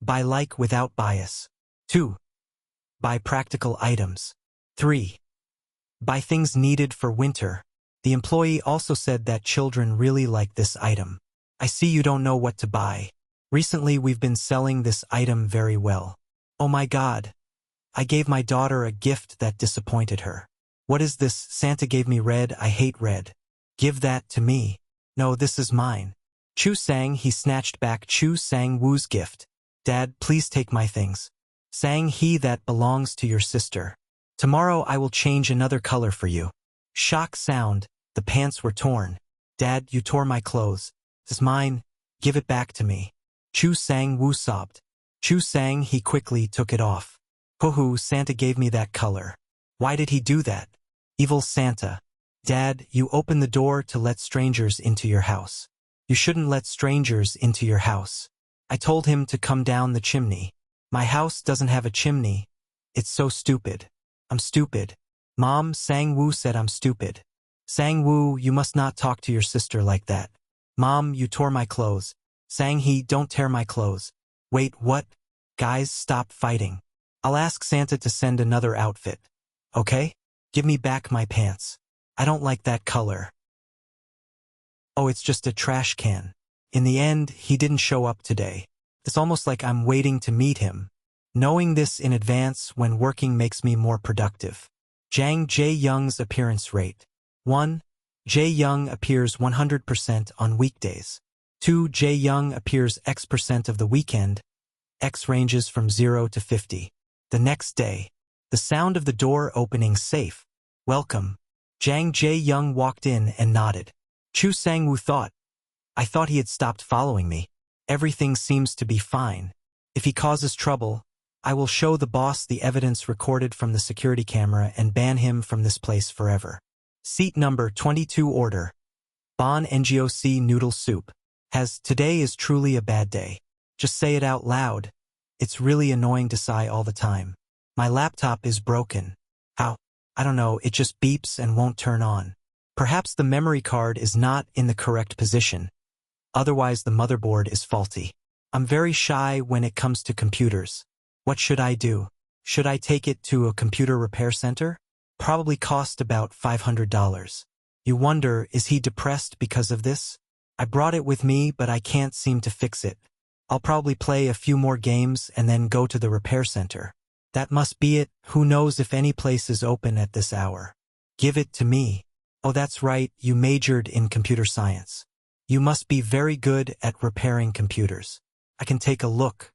Buy like without bias. 2. Buy practical items. 3. Buy things needed for winter. The employee also said that children really like this item. I see you don't know what to buy. Recently we've been selling this item very well. Oh my God. I gave my daughter a gift that disappointed her. What is this? Santa gave me red. I hate red. Give that to me. No, this is mine. Chu Sang he snatched back Chu Sang-woo's gift. Dad, please take my things. Sang he, that belongs to your sister. Tomorrow I will change another color for you. Shock sound, the pants were torn. Dad, you tore my clothes. This is mine. Give it back to me. Chu Sang-woo sobbed. Chu Sang he quickly took it off. Hoo-hoo, Santa gave me that color. Why did he do that? Evil Santa. Dad, you opened the door to let strangers into your house. You shouldn't let strangers into your house. I told him to come down the chimney. My house doesn't have a chimney. It's so stupid. I'm stupid. Mom, Sang-woo said I'm stupid. Sang-woo, you must not talk to your sister like that. Mom, you tore my clothes. Sang-hee, don't tear my clothes. Wait, what? Guys, stop fighting. I'll ask Santa to send another outfit. Okay? Give me back my pants. I don't like that color. Oh, it's just a trash can. In the end, he didn't show up today. It's almost like I'm waiting to meet him. Knowing this in advance when working makes me more productive. Jang Jae-young's appearance rate. 1. Jae-young appears 100% on weekdays. 2. Jae-young appears X% of the weekend. X ranges from 0 to 50. The next day. The sound of the door opening safe. Welcome. Jang Jae-young walked in and nodded. Chu Sang-woo thought. I thought he had stopped following me. Everything seems to be fine. If he causes trouble, I will show the boss the evidence recorded from the security camera and ban him from this place forever. Seat number 22 order. Bon Ngoc noodle soup. Today is truly a bad day. Just say it out loud. It's really annoying to sigh all the time. My laptop is broken. How? I don't know, it just beeps and won't turn on. Perhaps the memory card is not in the correct position. Otherwise the motherboard is faulty. I'm very shy when it comes to computers. What should I do? Should I take it to a computer repair center? Probably cost about $500. You wonder, is he depressed because of this? I brought it with me, but I can't seem to fix it. I'll probably play a few more games and then go to the repair center. That must be it. Who knows if any place is open at this hour? Give it to me. Oh, that's right, you majored in computer science. You must be very good at repairing computers. I can take a look.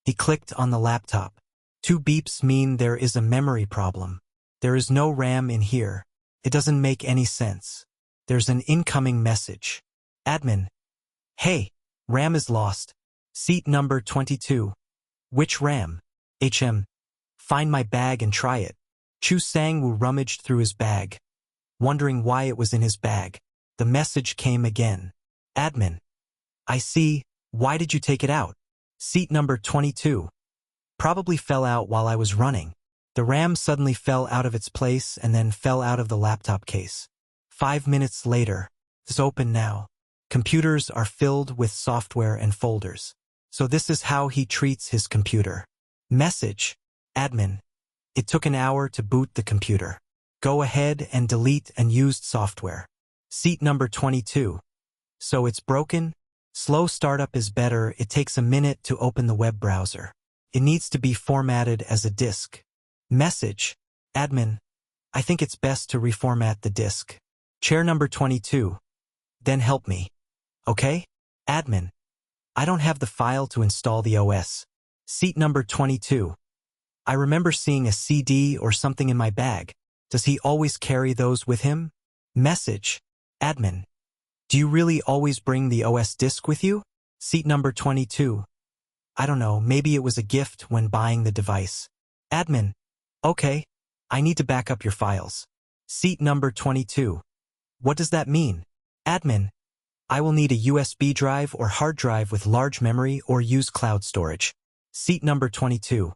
He clicked on the laptop. 2 beeps mean there is a memory problem. There is no RAM in here. It doesn't make any sense. There's an incoming message. Admin. Hey, RAM is lost. Seat number 22. Which RAM? Find my bag and try it. Chu Sang-woo rummaged through his bag, wondering why it was in his bag. The message came again. Admin. I see. Why did you take it out? Seat number 22. Probably fell out while I was running. The RAM suddenly fell out of its place and then fell out of the laptop case. 5 minutes later. It's open now. Computers are filled with software and folders. So this is how he treats his computer. Message. Admin. It took an hour to boot the computer. Go ahead and delete unused software. Seat number 22. So it's broken? Slow startup is better. It takes a minute to open the web browser. It needs to be formatted as a disk. Message. Admin. I think it's best to reformat the disk. Chair number 22. Then help me. Okay? Admin. I don't have the file to install the OS. Seat number 22. I remember seeing a CD or something in my bag. Does he always carry those with him? Message. Admin. Do you really always bring the OS disk with you? Seat number 22. I don't know, maybe it was a gift when buying the device. Admin. Okay. I need to back up your files. Seat number 22. What does that mean? Admin. I will need a USB drive or hard drive with large memory or use cloud storage. Seat number 22.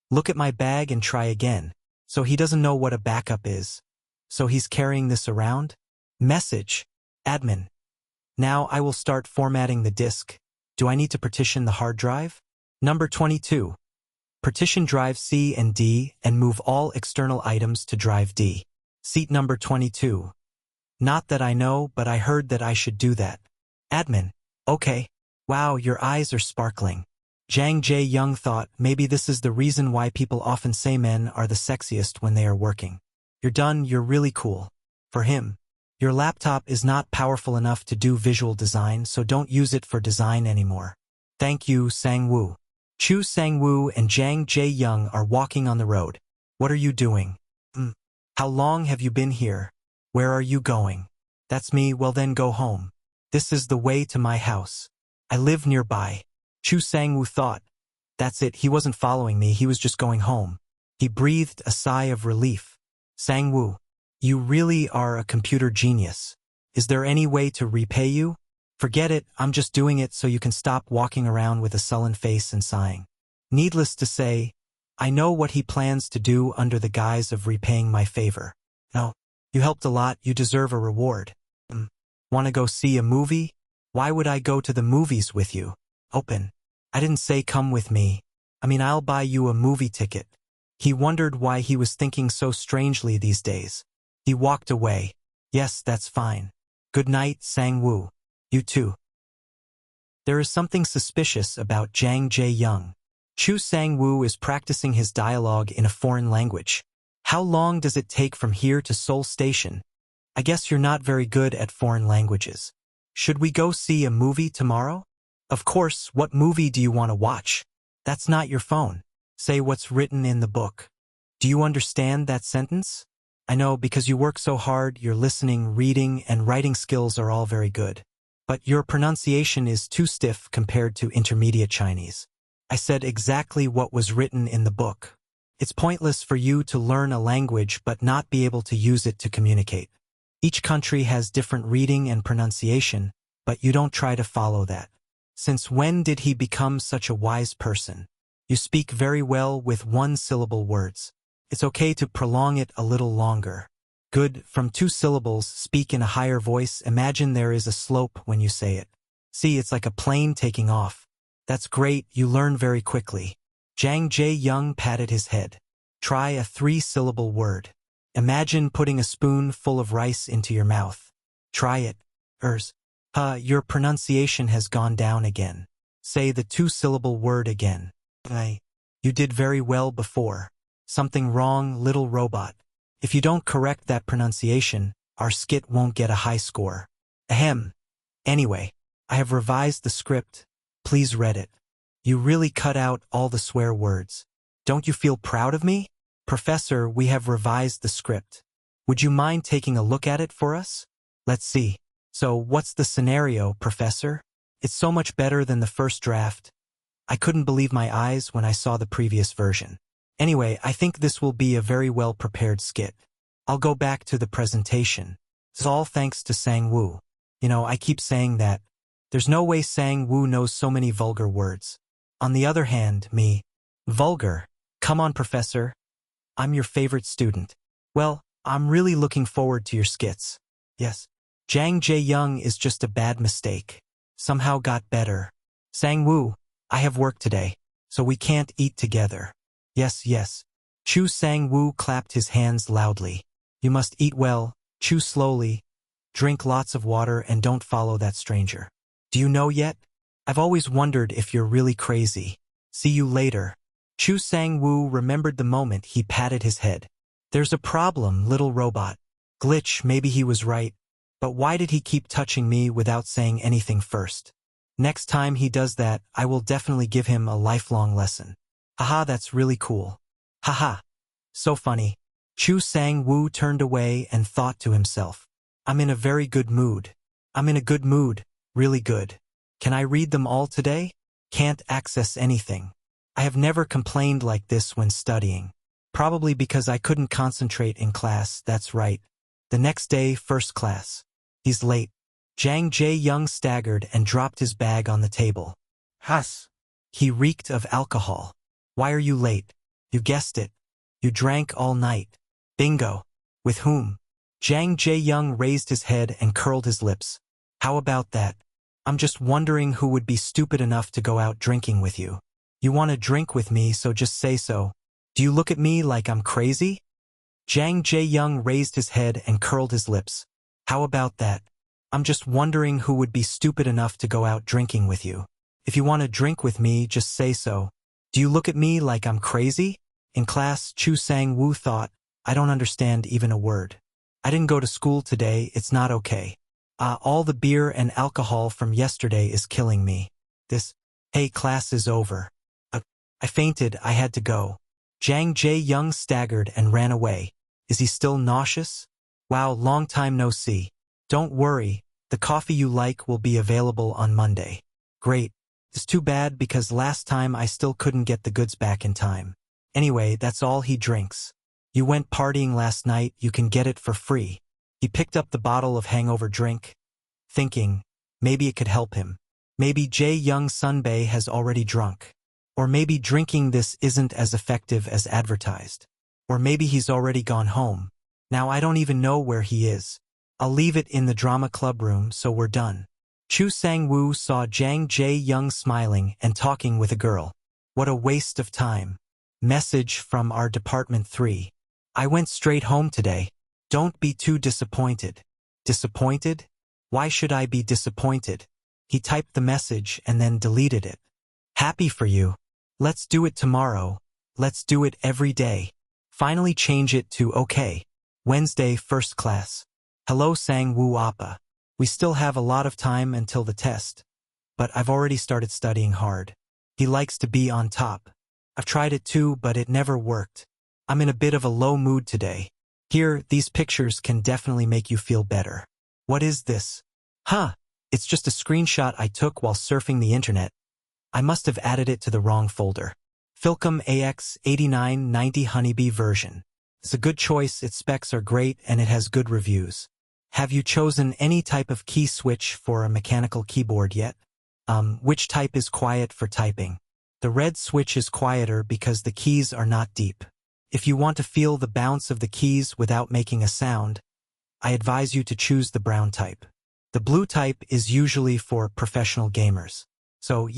Look at my bag and try again. So he doesn't know what a backup is. So he's carrying this around? Message. Admin. Now I will start formatting the disk. Do I need to partition the hard drive? Number 22. Partition drive C and D and move all external items to drive D. Seat number 22. Not that I know, but I heard that I should do that. Admin. Okay. Wow, your eyes are sparkling. Jang Jae-young thought maybe this is the reason why people often say men are the sexiest when they are working. You're done, you're really cool. For him. Your laptop is not powerful enough to do visual design, so don't use it for design anymore. Thank you, Sang-woo. Chu Sang-woo and Jang Jae-young are walking on the road. What are you doing? How long have you been here? Where are you going? That's me, well then go home. This is the way to my house. I live nearby. Chu Sang-woo thought. That's it, he wasn't following me, he was just going home. He breathed a sigh of relief. Sang-woo. You really are a computer genius. Is there any way to repay you? Forget it, I'm just doing it so you can stop walking around with a sullen face and sighing. Needless to say, I know what he plans to do under the guise of repaying my favor. No, you helped a lot, you deserve a reward. Want to go see a movie? Why would I go to the movies with you? Open. I didn't say come with me. I mean, I'll buy you a movie ticket. He wondered why he was thinking so strangely these days. He walked away. Yes, that's fine. Good night, Sang-woo. You too. There is something suspicious about Jang Jae-young. Chu Sang-woo is practicing his dialogue in a foreign language. How long does it take from here to Seoul Station? I guess you're not very good at foreign languages. Should we go see a movie tomorrow? Of course, what movie do you want to watch? That's not your phone. Say what's written in the book. Do you understand that sentence? I know, because you work so hard, your listening, reading, and writing skills are all very good. But your pronunciation is too stiff compared to intermediate Chinese. I said exactly what was written in the book. It's pointless for you to learn a language but not be able to use it to communicate. Each country has different reading and pronunciation, but you don't try to follow that. Since when did he become such a wise person? You speak very well with one-syllable words. It's okay to prolong it a little longer. Good, from 2 syllables, speak in a higher voice. Imagine there is a slope when you say it. See, it's like a plane taking off. That's great, you learn very quickly. Jang Jae-young patted his head. Try a 3-syllable word. Imagine putting a spoon full of rice into your mouth. Try it. Your pronunciation has gone down again. Say the 2-syllable word again. You did very well before. Something wrong, little robot. If you don't correct that pronunciation, our skit won't get a high score. Ahem. Anyway, I have revised the script. Please read it. You really cut out all the swear words. Don't you feel proud of me? Professor, we have revised the script. Would you mind taking a look at it for us? Let's see. So, what's the scenario, Professor? It's so much better than the first draft. I couldn't believe my eyes when I saw the previous version. Anyway, I think this will be a very well-prepared skit. I'll go back to the presentation. It's all thanks to Sang-woo. You know, I keep saying that. There's no way Sang-woo knows so many vulgar words. On the other hand, me. Vulgar. Come on, Professor. I'm your favorite student. Well, I'm really looking forward to your skits. Yes. Jang Jae-young is just a bad mistake. Somehow got better. Sang-woo, I have work today, so we can't eat together. Yes, yes. Chu Sang-woo clapped his hands loudly. You must eat well, chew slowly, drink lots of water, and don't follow that stranger. Do you know yet? I've always wondered if you're really crazy. See you later. Chu Sang-woo remembered the moment he patted his head. There's a problem, little robot. Glitch, maybe he was right. But why did he keep touching me without saying anything first? Next time he does that, I will definitely give him a lifelong lesson. Haha, that's really cool. Haha. So funny. Chu Sang-woo turned away and thought to himself. I'm in a very good mood. I'm in a good mood, really good. Can I read them all today? Can't access anything. I have never complained like this when studying. Probably because I couldn't concentrate in class, that's right. The next day, first class. He's late. Jang Jae-young staggered and dropped his bag on the table. Has. He reeked of alcohol. Why are you late? You guessed it. You drank all night. Bingo. With whom? Jang Jae-young raised his head and curled his lips. How about that? I'm just wondering who would be stupid enough to go out drinking with you. You want to drink with me, so just say so. Do you look at me like I'm crazy? Jang Jae-young raised his head and curled his lips. How about that? I'm just wondering who would be stupid enough to go out drinking with you. If you want to drink with me, just say so. Do you look at me like I'm crazy? In class, Chu Sang-woo thought, I don't understand even a word. I didn't go to school today, it's not okay. All the beer and alcohol from yesterday is killing me. Hey, class is over. I fainted, I had to go. Jang Jae-young staggered and ran away. Is he still nauseous? Wow, long time no see. Don't worry, the coffee you like will be available on Monday. Great. It's too bad because last time I still couldn't get the goods back in time. Anyway, that's all he drinks. You went partying last night, you can get it for free. He picked up the bottle of hangover drink, thinking, maybe it could help him. Maybe Jae-young Sunbae has already drunk. Or maybe drinking this isn't as effective as advertised. Or maybe he's already gone home. Now I don't even know where he is. I'll leave it in the drama club room so we're done. Chu Sang-woo saw Jang Jae-young smiling and talking with a girl. What a waste of time. Message from our Department 3. I went straight home today. Don't be too disappointed. Disappointed? Why should I be disappointed? He typed the message and then deleted it. Happy for you. Let's do it tomorrow. Let's do it every day. Finally change it to okay. Wednesday, first class. Hello Sang-woo Appa. We still have a lot of time until the test. But I've already started studying hard. He likes to be on top. I've tried it too, but it never worked. I'm in a bit of a low mood today. Here, these pictures can definitely make you feel better. What is this? It's just a screenshot I took while surfing the internet. I must have added it to the wrong folder. Filcom AX8990 Honeybee version. It's a good choice, its specs are great, and it has good reviews. Have you chosen any type of key switch for a mechanical keyboard yet? Which type is quiet for typing? The red switch is quieter because the keys are not deep. If you want to feel the bounce of the keys without making a sound, I advise you to choose the brown type. The blue type is usually for professional gamers. So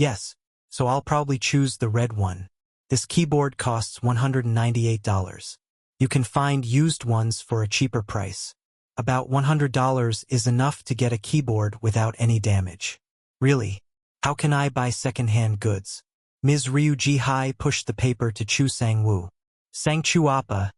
I'll probably choose the red one. This keyboard costs $198. You can find used ones for a cheaper price. About $100 is enough to get a keyboard without any damage. Really? How can I buy second-hand goods? Ms. Ryu Ji-hai pushed the paper to Chu Sang-woo. Sang-chu Appa,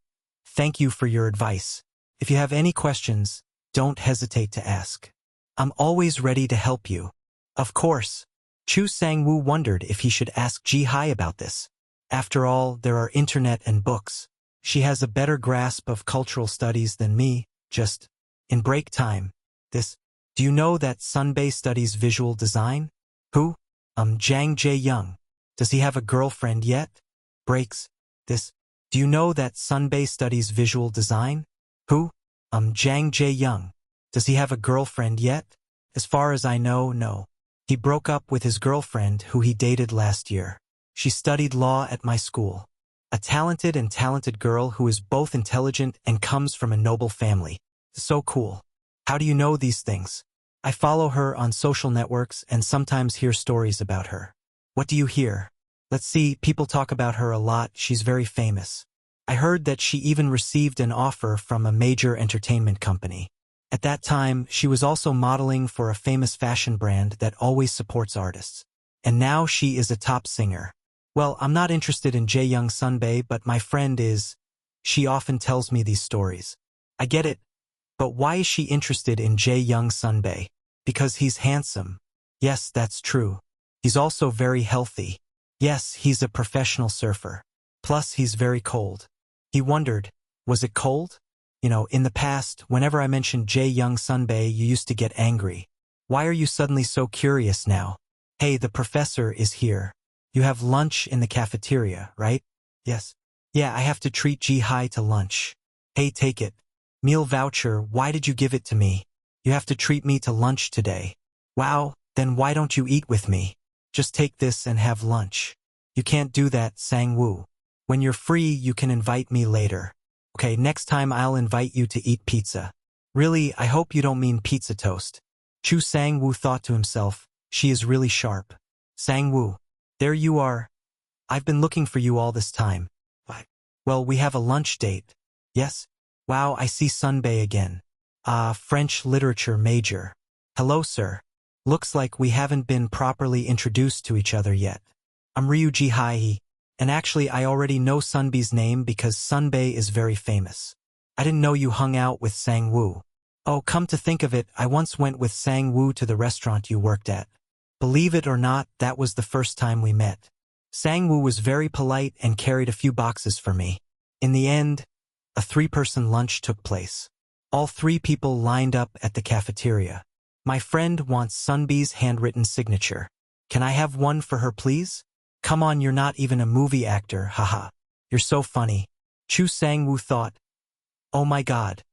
thank you for your advice. If you have any questions, don't hesitate to ask. I'm always ready to help you. Of course. Chu Sang-woo wondered if he should ask Ji-hai about this. After all, there are internet and books. She has a better grasp of cultural studies than me, just in break time. Do you know that Sunbae studies visual design? Who? Jang Jae-young. Does he have a girlfriend yet? Breaks. Do you know that Sunbae studies visual design? Who? Jang Jae-young. Does he have a girlfriend yet? As far as I know, no. He broke up with his girlfriend who he dated last year. She studied law at my school. A talented girl who is both intelligent and comes from a noble family. So cool. How do you know these things? I follow her on social networks and sometimes hear stories about her. What do you hear? Let's see, people talk about her a lot. She's very famous. I heard that she even received an offer from a major entertainment company. At that time, she was also modeling for a famous fashion brand that always supports artists. And now she is a top singer. Well, I'm not interested in Jae-young Sunbae, but my friend is. She often tells me these stories. I get it. But why is she interested in Jae-young Sunbae? Because he's handsome. Yes, that's true. He's also very healthy. Yes, he's a professional surfer. Plus, he's very cold. He wondered, was it cold? In the past, whenever I mentioned Jae-young Sunbae, you used to get angry. Why are you suddenly so curious now? Hey, the professor is here. You have lunch in the cafeteria, right? Yes. Yeah, I have to treat Ji-hai to lunch. Hey, take it. Meal voucher, why did you give it to me? You have to treat me to lunch today. Wow, then why don't you eat with me? Just take this and have lunch. You can't do that, Sang-woo. When you're free, you can invite me later. Okay, next time I'll invite you to eat pizza. Really, I hope you don't mean pizza toast. Chu Sang-woo thought to himself, she is really sharp. Sang-woo, there you are. I've been looking for you all this time. Well, we have a lunch date. Yes? Wow, I see Sunbae again. French literature major. Hello, sir. Looks like we haven't been properly introduced to each other yet. I'm Ryu Ji-hai, and actually I already know Sunbae's name because Sunbae is very famous. I didn't know you hung out with Sang-woo. Oh, come to think of it, I once went with Sang-woo to the restaurant you worked at. Believe it or not, that was the first time we met. Sang-woo was very polite and carried a few boxes for me. In the end, a 3-person lunch took place. All 3 people lined up at the cafeteria. My friend wants Sunbae's handwritten signature. Can I have one for her, please? Come on, you're not even a movie actor, haha. You're so funny. Chu Sang-woo thought. Oh my god.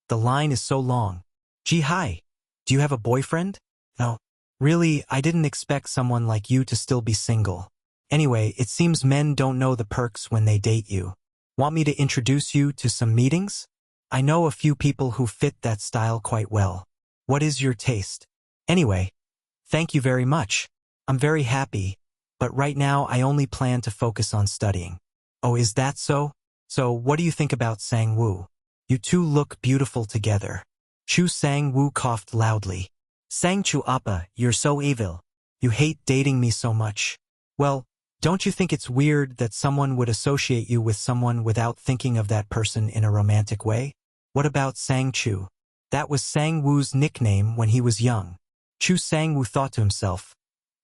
The line is so long. Ji-hai, do you have a boyfriend? No. Really, I didn't expect someone like you to still be single. Anyway, it seems men don't know the perks when they date you. Want me to introduce you to some meetings? I know a few people who fit that style quite well. What is your taste? Anyway, thank you very much. I'm very happy, but right now I only plan to focus on studying. Oh, is that so? So, what do you think about Sang-woo? You two look beautiful together. Chu Sang-woo coughed loudly. Sang-chu Appa, you're so evil. You hate dating me so much. Well, don't you think it's weird that someone would associate you with someone without thinking of that person in a romantic way? What about Sang-chu? That was Sang-woo's nickname when he was young. Chu Sang-woo thought to himself.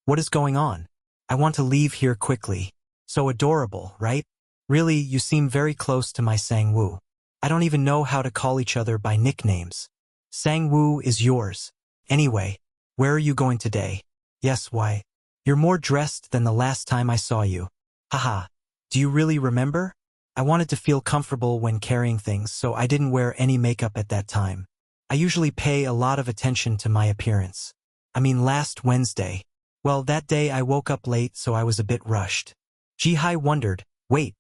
What is going on? I want to leave here quickly. So adorable, right? Really, you seem very close to my Sang-woo. I don't even know how to call each other by nicknames. Sang-woo is yours. Anyway, where are you going today? Yes, why? You're more dressed than the last time I saw you. Haha. Do you really remember? I wanted to feel comfortable when carrying things, so I didn't wear any makeup at that time. I usually pay a lot of attention to my appearance. I mean last Wednesday. Well, that day I woke up late, so I was a bit rushed. Ji-hai wondered, wait,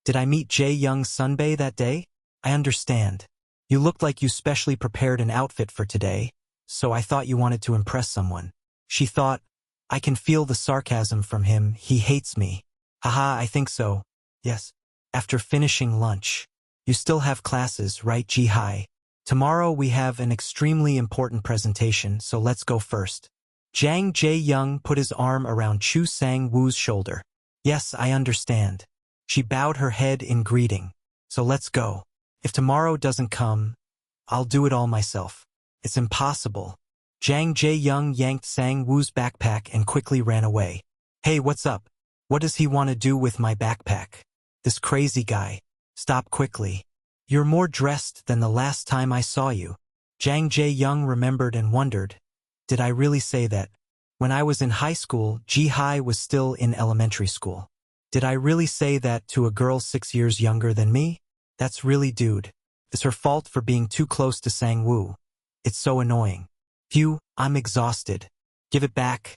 did I meet Jae-young Sunbae that day? I understand. You looked like you specially prepared an outfit for today, so I thought you wanted to impress someone. She thought, I can feel the sarcasm from him, he hates me. Haha, I think so. Yes. After finishing lunch. You still have classes, right, Ji-hai? Tomorrow we have an extremely important presentation, so let's go first. Jang Jae-young put his arm around Chu Sang-woo's shoulder. Yes, I understand. She bowed her head in greeting. So let's go. If tomorrow doesn't come, I'll do it all myself. It's impossible. Jang Jae-young yanked Sang-woo's backpack and quickly ran away. Hey, what's up? What does he want to do with my backpack? This crazy guy. Stop quickly. You're more dressed than the last time I saw you. Jang Jae-young remembered and wondered. Did I really say that? When I was in high school, Ji-hai was still in elementary school. Did I really say that to a girl 6 years younger than me? That's really dude. It's her fault for being too close to Sang-woo. It's so annoying. Phew, I'm exhausted. Give it back.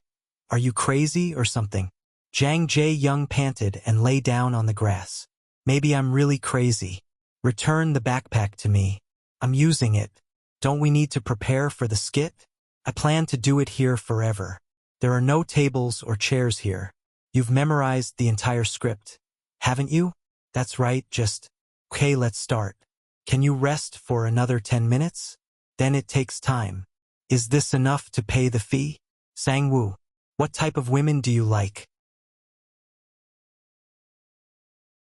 Are you crazy or something? Jang Jae-young panted and lay down on the grass. Maybe I'm really crazy. Return the backpack to me. I'm using it. Don't we need to prepare for the skit? I plan to do it here forever. There are no tables or chairs here. You've memorized the entire script, haven't you? That's right, okay, let's start. Can you rest for another 10 minutes? Then it takes time. Is this enough to pay the fee? Sang-woo, what type of women do you like?